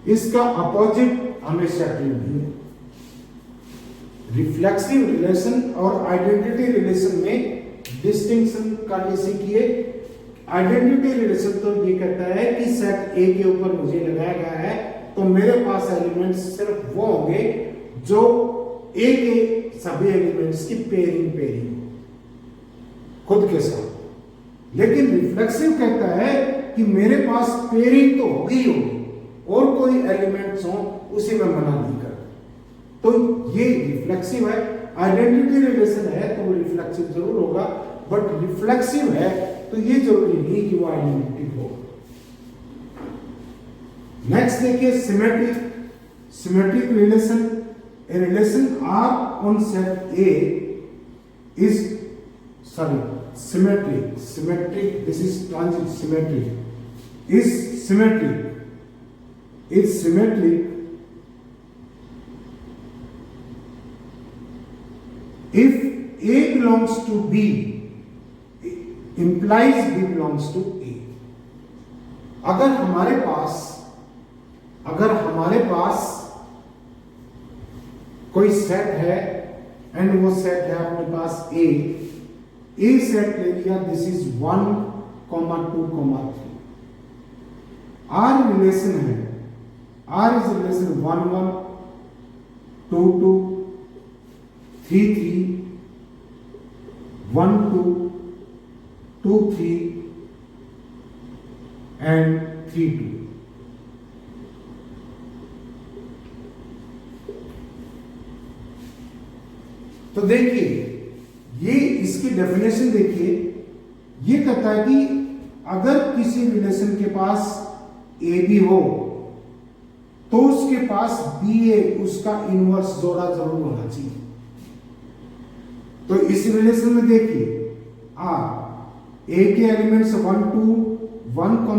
इसका अपोजिट हमेशा ट्रू नहीं है। रिफ्लेक्सिव रिलेशन और आइडेंटिटी रिलेशन में डिस्टिंक्शन करनी सीखिए। आइडेंटिटी रिलेशन तो ये कहता है कि सेट ए के ऊपर मुझे लगाया गया है तो मेरे पास एलिमेंट्स सिर्फ वो होंगे जो ए के सभी एलिमेंट्स की पेयरिंग खुद के साथ। लेकिन रिफ्लेक्सिव कहता है कि मेरे पास पेयरिंग तो होगी और कोई एलिमेंट्स हो उसे मैं मना नहीं करता। तो ये रिफ्लेक्सिव है। आइडेंटिटी रिलेशन है तो वो रिफ्लेक्सिव जरूर होगा, बट रिफ्लेक्सिव है तो ये जरूरी नहीं कि वो आइडेंटिटी हो। नेक्स्ट देखिए symmetric relation. A relation R on set A is symmetric, this is transit symmetric, is symmetric if A belongs to B implies B belongs to A। अगर हमारे पास कोई सेट है एंड वो सेट है अपने पास ए set ले लिया, दिस इज 1, 2, 3। आर रिलेशन है, आर इज रिलेशन 1, 1, 2, 2, 3, 3, 1, 2, 2, 3 and 3, 2। तो देखिए ये इसकी डेफिनेशन देखिए, ये कहता है कि अगर किसी रिलेशन के पास ए बी हो तो उसके पास बी ए उसका इनवर्स जोड़ा जरूर होना चाहिए। तो इस रिलेशन में देखिए ए के एलिमेंट्स 1 2 1 2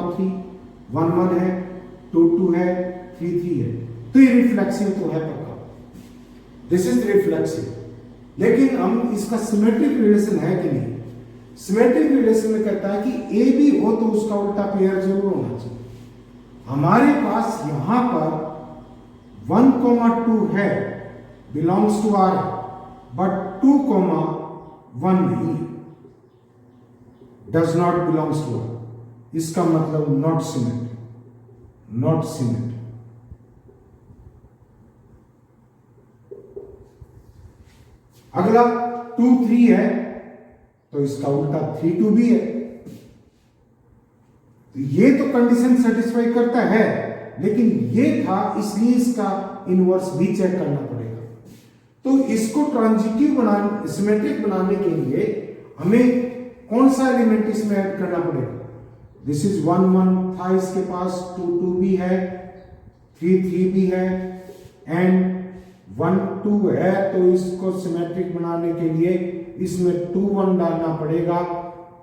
3 1 1 है, 2 2 है, 3 3 है, तो ये रिफ्लेक्सिव तो है पक्का, दिस इज रिफ्लेक्सिव। लेकिन हम इसका सिमेट्रिक रिलेशन है कि नहीं? सिमेट्रिक रिलेशन में कहता है कि ए भी हो तो उसका उल्टा पेयर जरूर होना चाहिए। हमारे पास यहां पर 1 2 है, बिलोंग्स टू आर, बट 2 1 नहीं, does not belongs to R. इसका मतलब नॉट सिमेट्रिक, नॉट सिमेट्रिक। अगला 2 3 है तो इसका उल्टा 3 2 भी है। तो ये तो कंडीशन सेटिस्फाई करता है, लेकिन ये था इसलिए इसका इनवर्स भी चेक करना पड़ेगा। तो इसको ट्रांजिटिव बनाने, सिमेट्रिक बनाने के लिए हमें कौन सा एलिमेंट इसमें ऐड करना पड़ेगा? दिस इज 1 1 था इसके पास, 2 2 भी है, 3 3 भी है, एंड 1 2 है, तो इसको सिमेट्रिक बनाने के लिए इसमें 2 1 डालना पड़ेगा।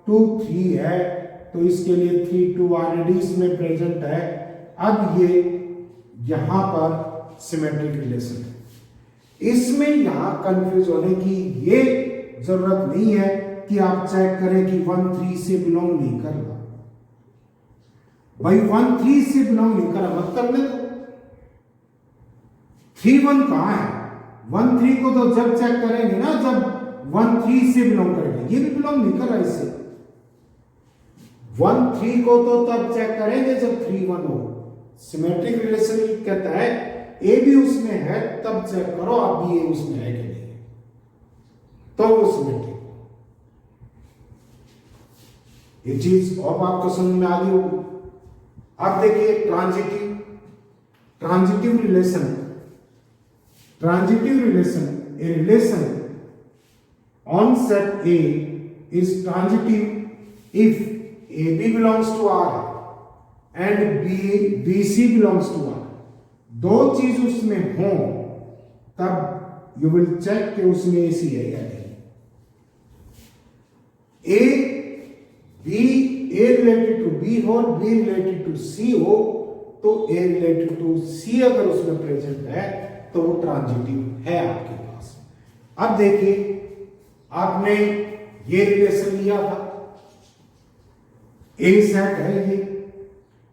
2 3 है तो इसके लिए 3 2 ऑलरेडी इसमें प्रेजेंट है। अब ये यहां पर सिमेट्रिक रिलेशन है। इसमें यहां कंफ्यूज होने की ये जरूरत नहीं है कि आप चेक करें कि 1 3 से बिलोंग नहीं कर रहा। भाई 1 3 से बिलोंग नहीं कर रहा मत करने दो। 3 1 कहां है? 1 3 को तो जब चेक करेंगे ना जब 1 3 से बिलोंग करेगा, ये भी बिलोंग नहीं कर रहा इससे। 1 3 को तो तब चेक करेंगे जब 3 1 हो। सिमेट्रिक रिलेशन कहता है ए भी उसमें है तब चेक करो आप भी ए उसमें है कि नहीं, तो वो सिमेट्रिक। ये चीज अब आपको समझ में आ गई होगी। अब देखिए transitive relation, a relation on set A is transitive if A B belongs to R and B C belongs to R. दो चीज उसमें हो तब यू विल चेक कि उसमें ए सी है या नहीं। ए रिलेटेड टू बी हो और बी रिलेटेड टू सी हो, तो ए रिलेटेड टू सी अगर उसमें प्रेजेंट है तो वो ट्रांजिटिव है आपके पास। अब देखिए आपने ये रिलेशन लिया था, ए सेट है ये,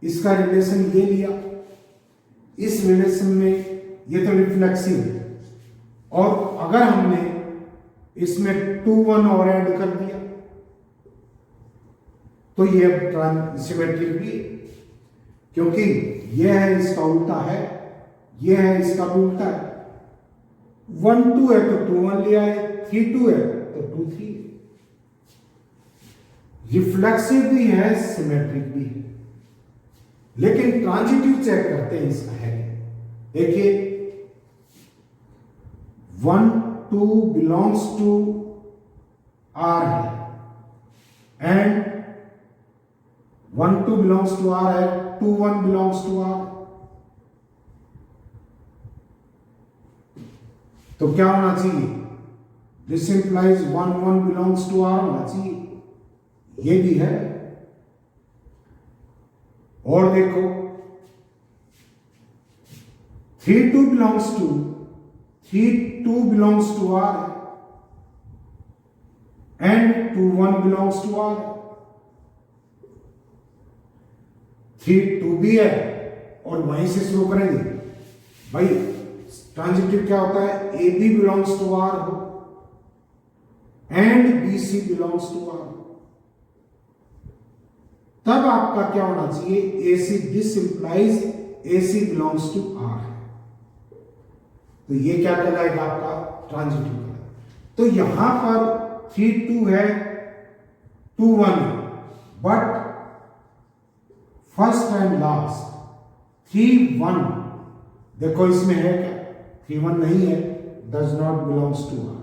इसका रिलेशन ये लिया, इस रिलेशन में ये तो रिफ्लेक्सिव है, और अगर हमने इसमें 2 1 और ऐड कर दिया तो ये सिमेट्रिक भी है, क्योंकि ये है इसका उल्टा है, ये है इसका भी उल्टा है। 1 2 है तो 2 1 लिया है, 3 2 है तो 2 3 है। रिफ्लेक्सिव भी है, सिमेट्रिक भी है, लेकिन ट्रांजिटिव चेक करते हैं इसका है। देखिए 1 2 बिलोंग्स टू आर है एंड 1 2 बिलोंग्स टू आर है, 2 1 बिलोंग्स टू आर। तो क्या होना चाहिए? This implies 1 1 belongs to R होना चाहिए, ये भी है। और देखो 3 2 belongs to R and 2 1 belongs to R. 3 2 भी है और वहीं से शुरू करेंगे। भाई ट्रांजिटिव क्या होता है? A B belongs to R हो and B C belongs to R, तब आपका क्या होना चाहिए? A C, this implies A C belongs to R. तो ये क्या कहलाएगा? आपका ट्रांजिटिव। तो यहां पर 3 2 है, 2 1 है, बट फर्स्ट एंड लास्ट 3 1, देखो इसमें है क्या? 3 1 नहीं है, does not belongs to R.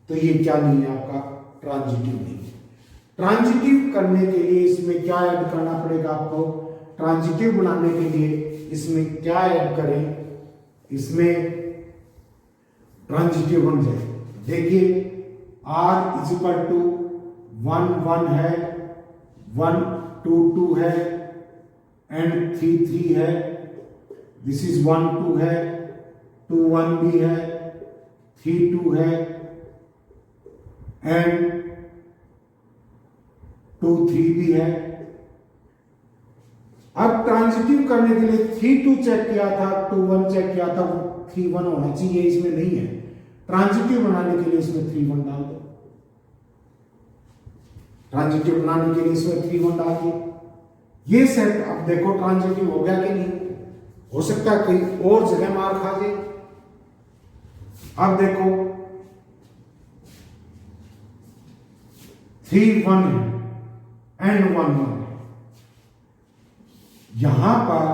तो ये क्या नहीं है? आपका ट्रांजिटिव नहीं है। ट्रांजिटिव करने के लिए इसमें क्या ऐड करना पड़ेगा आपको? ट्रांजिटिव बनाने के लिए इसमें क्या ऐड करें, इसमें ट्रांजिटिव बन जाए। देखिए r इज इक्वल टू 1 1 है, 1 2 2 है एंड 3 3 है, दिस इज 1 2 है, 2 1 भी है, 3 2 है एंड 2 3 भी है। अब ट्रांजिटिव करने के लिए 3 2 चेक किया था, 2 1 चेक किया था, 3 1 होना चाहिए, इसमें नहीं है। ट्रांजिटिव बनाने के लिए इसमें 3 1 डाल दो, ट्रांजिटिव बनाने के लिए इसमें 3 1 डाल दिए। ये सेट अब देखो ट्रांजिटिव हो गया कि नहीं, हो सकता है कहीं और जगह मार खा जाए। अब देखो 3 1 है एंड 1 1 है, यहां पर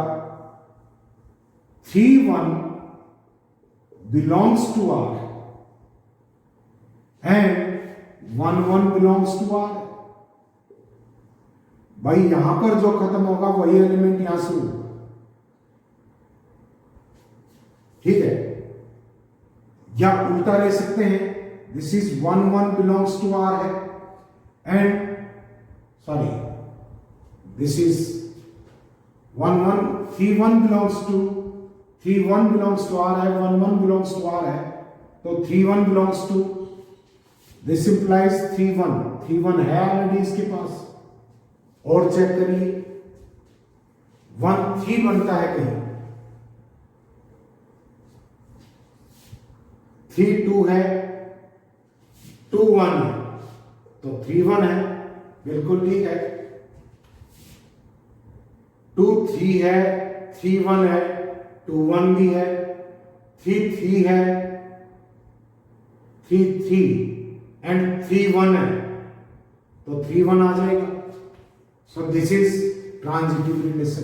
3 1 belongs to R and 1 1 belongs to R। भाई यहां पर जो खत्म होगा वही एलिमेंट यहां से होगा, ठीक है। या उल्टा ले सकते हैं, this is 1 1 belongs to R है and sorry this is 1 1 3 1 belongs to 3 1 belongs to R है, 1 1 बिलोंग्स टू R है, तो 3 1 बिलोंग्स टू, दिस इंप्लाइज 3 1 3 1 है ऑलरेडी इसके पास। और चेक करिए 1 3 बनता है कहीं, 3 2 है, 2 1 है, तो 3 1 है, बिल्कुल ठीक है। 2 3 है, 3 1 है, 2 1 भी है, 3 3 है, 3 3 एंड 3 1 है, तो 3 1 आ जाएगा। So this is transitive relation.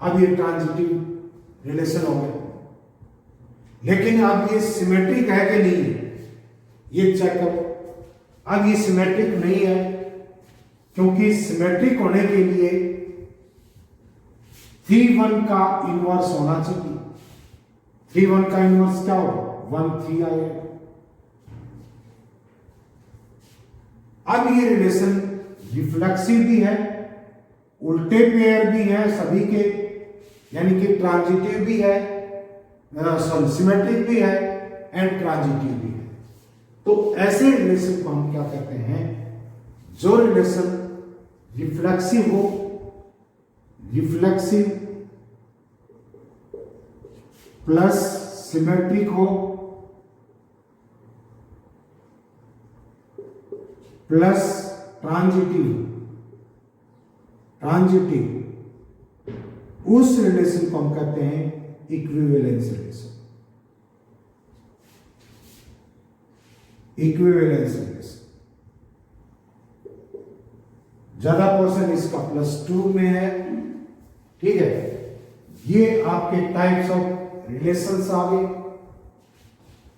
अब ये ट्रांजिटिव रिलेशन हो गया, लेकिन अब ये सिमेट्रिक है कि नहीं है ये चेक करो। अब ये सिमेट्रिक नहीं है, क्योंकि सिमेट्रिक होने के लिए 3 1 का इनवर्स होना चाहिए। 3 1 का इनवर्स क्या होगा, 1 3 आएगा। अब ये रिलेशन रिफ्लेक्सिव भी है, उल्टे पेयर भी है सभी के, यानी कि ट्रांजिटिव भी है, सॉरी सिमेट्रिक भी है एंड ट्रांजिटिव भी है। तो ऐसे रिलेशन को हम क्या कहते हैं, जो रिलेशन रिफ्लेक्सिव हो, रिफ्लेक्सिव प्लस सिमेट्रिक हो प्लस ट्रांजिटिव, उस रिलेशन को हम कहते हैं इक्विवेलेंस रिलेशन। इक्विवेलेंस रिलेशन ज्यादा पोर्शन इसका +2 में है, ठीक है। ये आपके टाइप्स ऑफ रिलेशंस आ गए।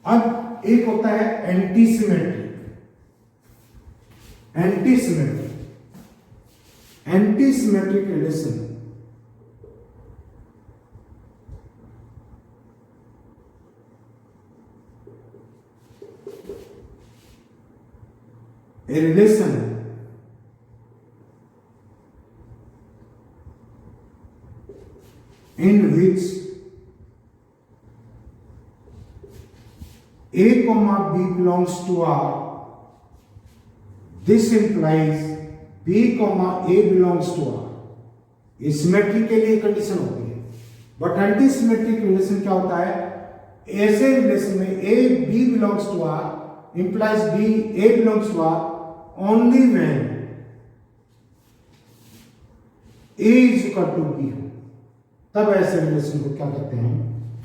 अब एक होता है antisymmetric. Antisymmetric relation a relation in which A, B belongs to R. This implies B, A belongs to R. ये सिमेट्रिक के लिए कंडीशन होती है, बट एंटी सिमेट्रिक रिलेशन क्या होता है, ऐसे रिलेशन में A, B belongs to R implies B, A belongs to R only when A is equal to B हो, तब ऐसे रिलेशन को क्या कहते हैं,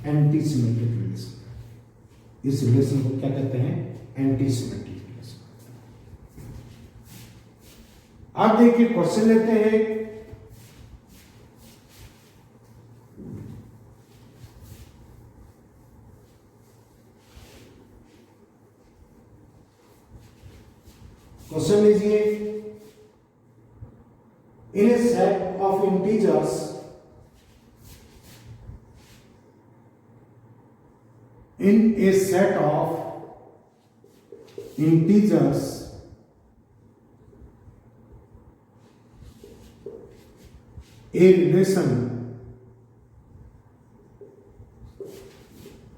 एंटी सिमेट्रिक रिलेशन। इस रिलेशन को क्या कहते हैं, एंटी सिमेट्रिक रिलेशन। आप देखिए क्वेश्चन लेते हैं, क्वेश्चन लीजिए, in a set of integers in a set of integers a relation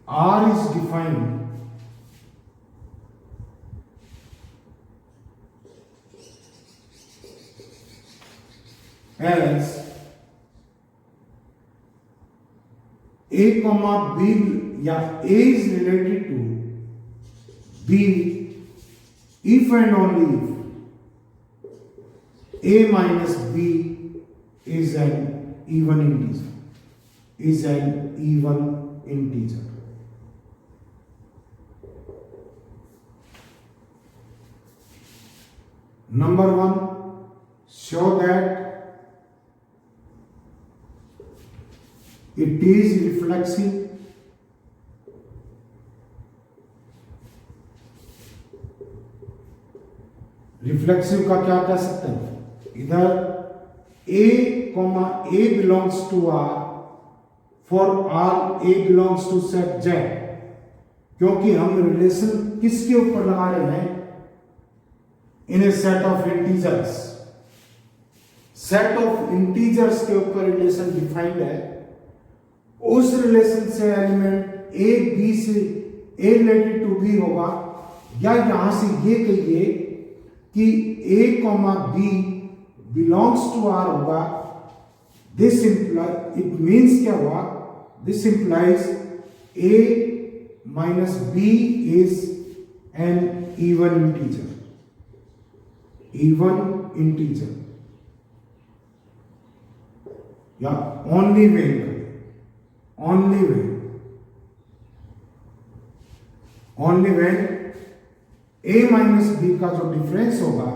R is defined as a comma b या a is related to b if and only if a minus b is an even integer. Number one, show that it is reflexive. Reflexive का क्या कह सकते हैं? इधर a comma a belongs to R for R a belongs to set Z, क्योंकि हम relation किसके ऊपर लगा रहे हैं? In a set of integers, set of integers के ऊपर रिलेशन डिफाइंड है। उस रिलेशन से एलिमेंट ए बी से ए रिलेटेड टू बी होगा, या यहां से ये कहिए कि a comma B belongs to R होगा। दिस इंप्लाई, इट मीन्स क्या हुआ? This implies a minus B is an even integer या only way a minus B का जो डिफरेंस होगा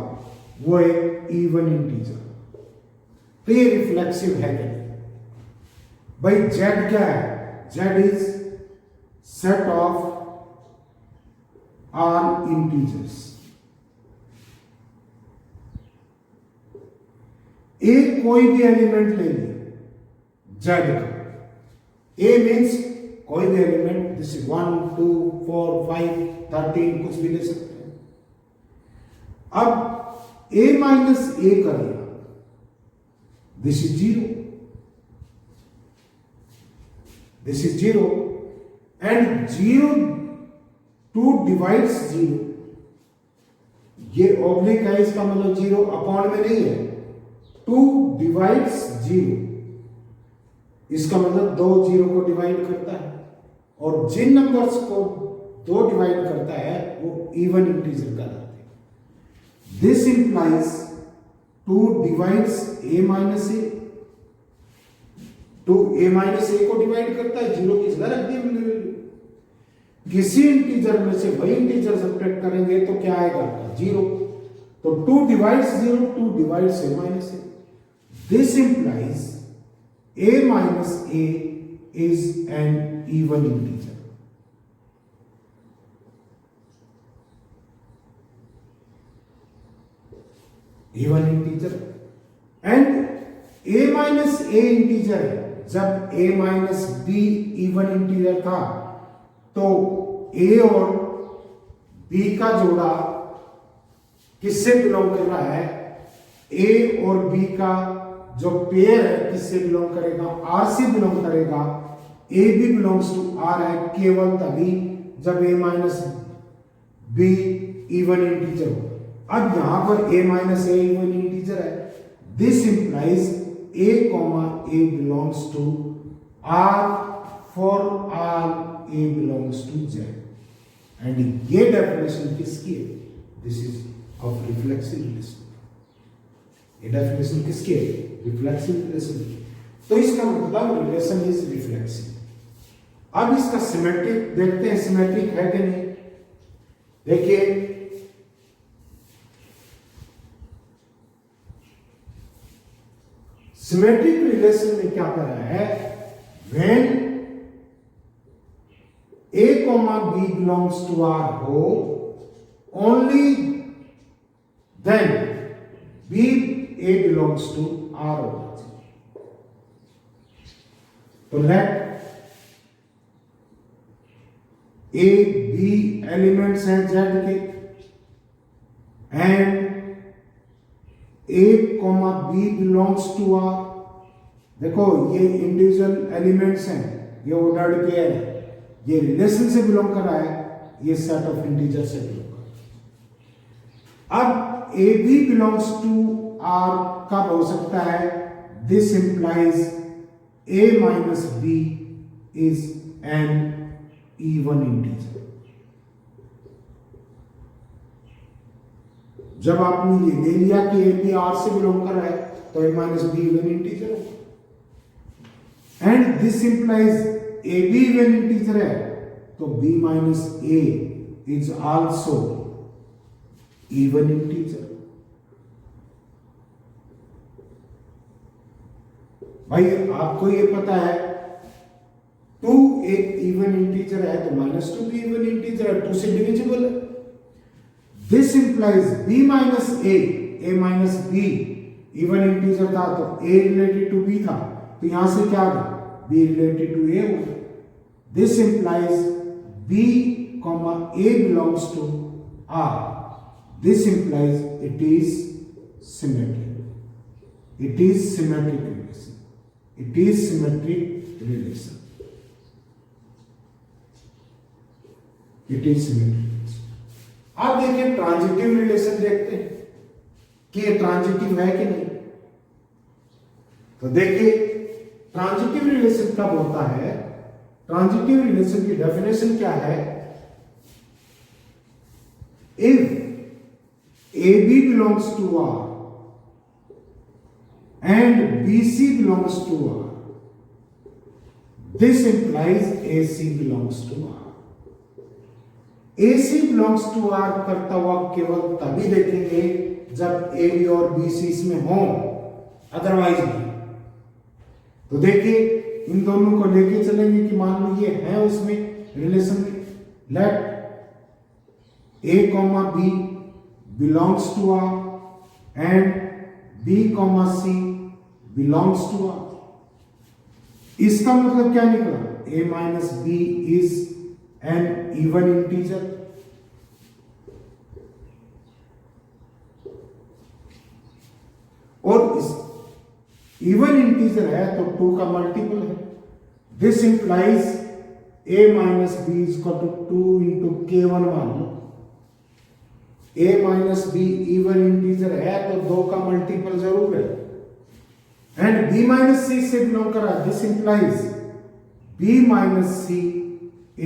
वो एक इवन इंटीजर। तो ये रिफ्लेक्सिव है क्या? भाई z क्या है? z is set of R integers. एक कोई भी एलिमेंट ले लिया z का, a मीन्स कोई भी एलिमेंट, जैसे 1 2 4 5 13 कुछ भी ले सकते हैं। अब a माइनस a कर लिया, this is zero and 0 2 divides 0। ये ऑब्लिक है, इसका मतलब 0 अपॉन में नहीं है। 2 डिवाइड्स 0, इसका मतलब 2 0 को डिवाइड करता है, और जिन नंबर्स को 2 डिवाइड करता है वो इवन इंटीजर कहलाते हैं। This implies 2 divides a minus a, 2 a minus a को डिवाइड करता है, 0 की जगह रख दिया हमने वैल्यू। किसी इंटीजर में से वही इंटीजर सब्ट्रैक्ट करेंगे तो क्या आएगा? 0। तो 2 divides 0, 2 divides a minus a। This implies a minus a is an even integer. And a minus a integer है। जब a minus b even integer था तो a और b का जोड़ा किससे बिलोंग कर रहा है? a और b का जो पेयर है किससे बिलोंग करेगा? R से बिलोंग करेगा। A भी बिलोंग्स टू R है केवल तभी जब A minus B even integer हो। अब यहां पर A minus A even integer है। This implies A comma A belongs to R for R A belongs to Z। And ये डेफिनेशन किसकी है? This is of reflexive relation. ये definition किसकी है? Reflexive relation. तो इसका मतलब रिलेशन इज रिफ्लेक्सिव। अब इसका सिमेट्रिक देखते हैं, सिमेट्रिक है कि नहीं। देखिए सिमेट्रिक रिलेशन में क्या कर रहा है? When a comma b belongs to R हो, only then b a belongs to R होगा। तो लेट ए बी एलिमेंट्स हैं जेड के and A comma B belongs to R. देखो ये इंडिविजुअल एलिमेंट्स हैं, ये ऑर्डर्ड पेयर है, ये रिलेशन से बिलोंग कर रहा है, ये सेट ऑफ इंटीजर से बिलोंग कर रहा है। अब A B belongs to R कब हो सकता है? This implies A minus B is an even integer. जब आपने ये ले लिया कि ए बी आर से बिलोंग कर रहा है तो A minus B even integer है, and this implies A B even integer है तो B minus A is also even integer. भाई आपको ये पता है 2 एक इवन इंटीजर है तो -2 भी इवन इंटीजर है, 2 से डिविजिबल है। This implies b minus a minus b even integer था तो a रिलेटेड टू b था, तो यहां से क्या आ गया? b रिलेटेड टू a होगा। दिस implies b comma a belongs to r। This implies it is symmetric. It is symmetric relation. It is symmetric relation. It is symmetric. आप देखिए ट्रांजिटिव रिलेशन देखते हैं कि ये ट्रांजिटिव है कि नहीं। तो देखिए ट्रांजिटिव रिलेशन कब होता है? ट्रांजिटिव रिलेशन की डेफिनेशन क्या है? If A B belongs to R and B C belongs to R, this implies A C belongs to R. A C belongs to R करता हुआ केवल तभी देखेंगे जब ए बी और बी सी इसमें हो, अदरवाइज नहीं। तो देखिए इन दोनों को लेके चलेंगे कि मान लो ये है उसमें रिलेशन में, let A comma B belongs to R and B comma C belongs to R. इसका मतलब क्या निकला? A minus B is an even integer. और इस इवन इंटीजर है तो 2 का मल्टीपल है। This implies a minus B is equal to 2 into k1 मान लो। a minus B even integer है तो 2 का मल्टीपल जरूर है, एंड b माइनस सी से बिलोंग कर रहा है। This implies b minus C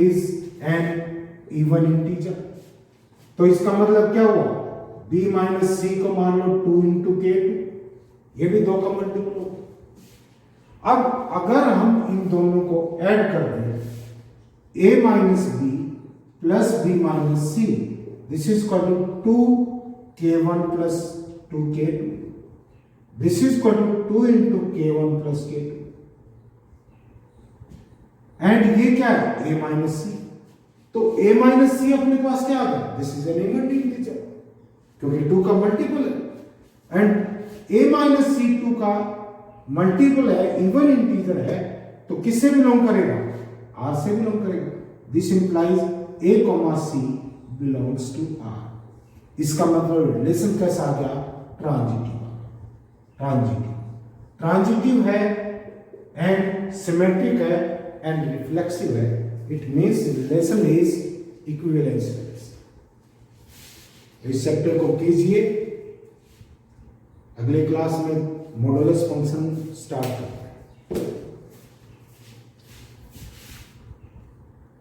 is an even integer. तो इसका मतलब क्या हुआ? b माइनस सी को मान लो 2 इंटू k2, ये भी 2 का मल्टीपल होगा। अब अगर हम इन दोनों को ऐड कर दें, a minus B plus B minus C, this is equal to 2k1 plus 2k2। This is equal to 2 into k1 plus k2, and ये क्या है? a minus C. तो a माइनस सी अपने पास क्या आ गया? This is an even integer क्योंकि 2 का मल्टीपल है, एंड a माइनस सी 2 का मल्टीपल है, इवन इंटीजर है, तो किससे बिलोंग करेगा? r से बिलोंग करेगा। This implies a comma C belongs to r। इसका मतलब रिलेशन कैसा आ गया? ट्रांजिटिव। ट्रांजिटिव ट्रांजिटिव है एंड सिमेट्रिक है एंड रिफ्लेक्सिव है। It means relation is equivalence relation. इस चैप्टर को कीजिए, अगले क्लास में मॉडुलस फंक्शन स्टार्ट करते हैं।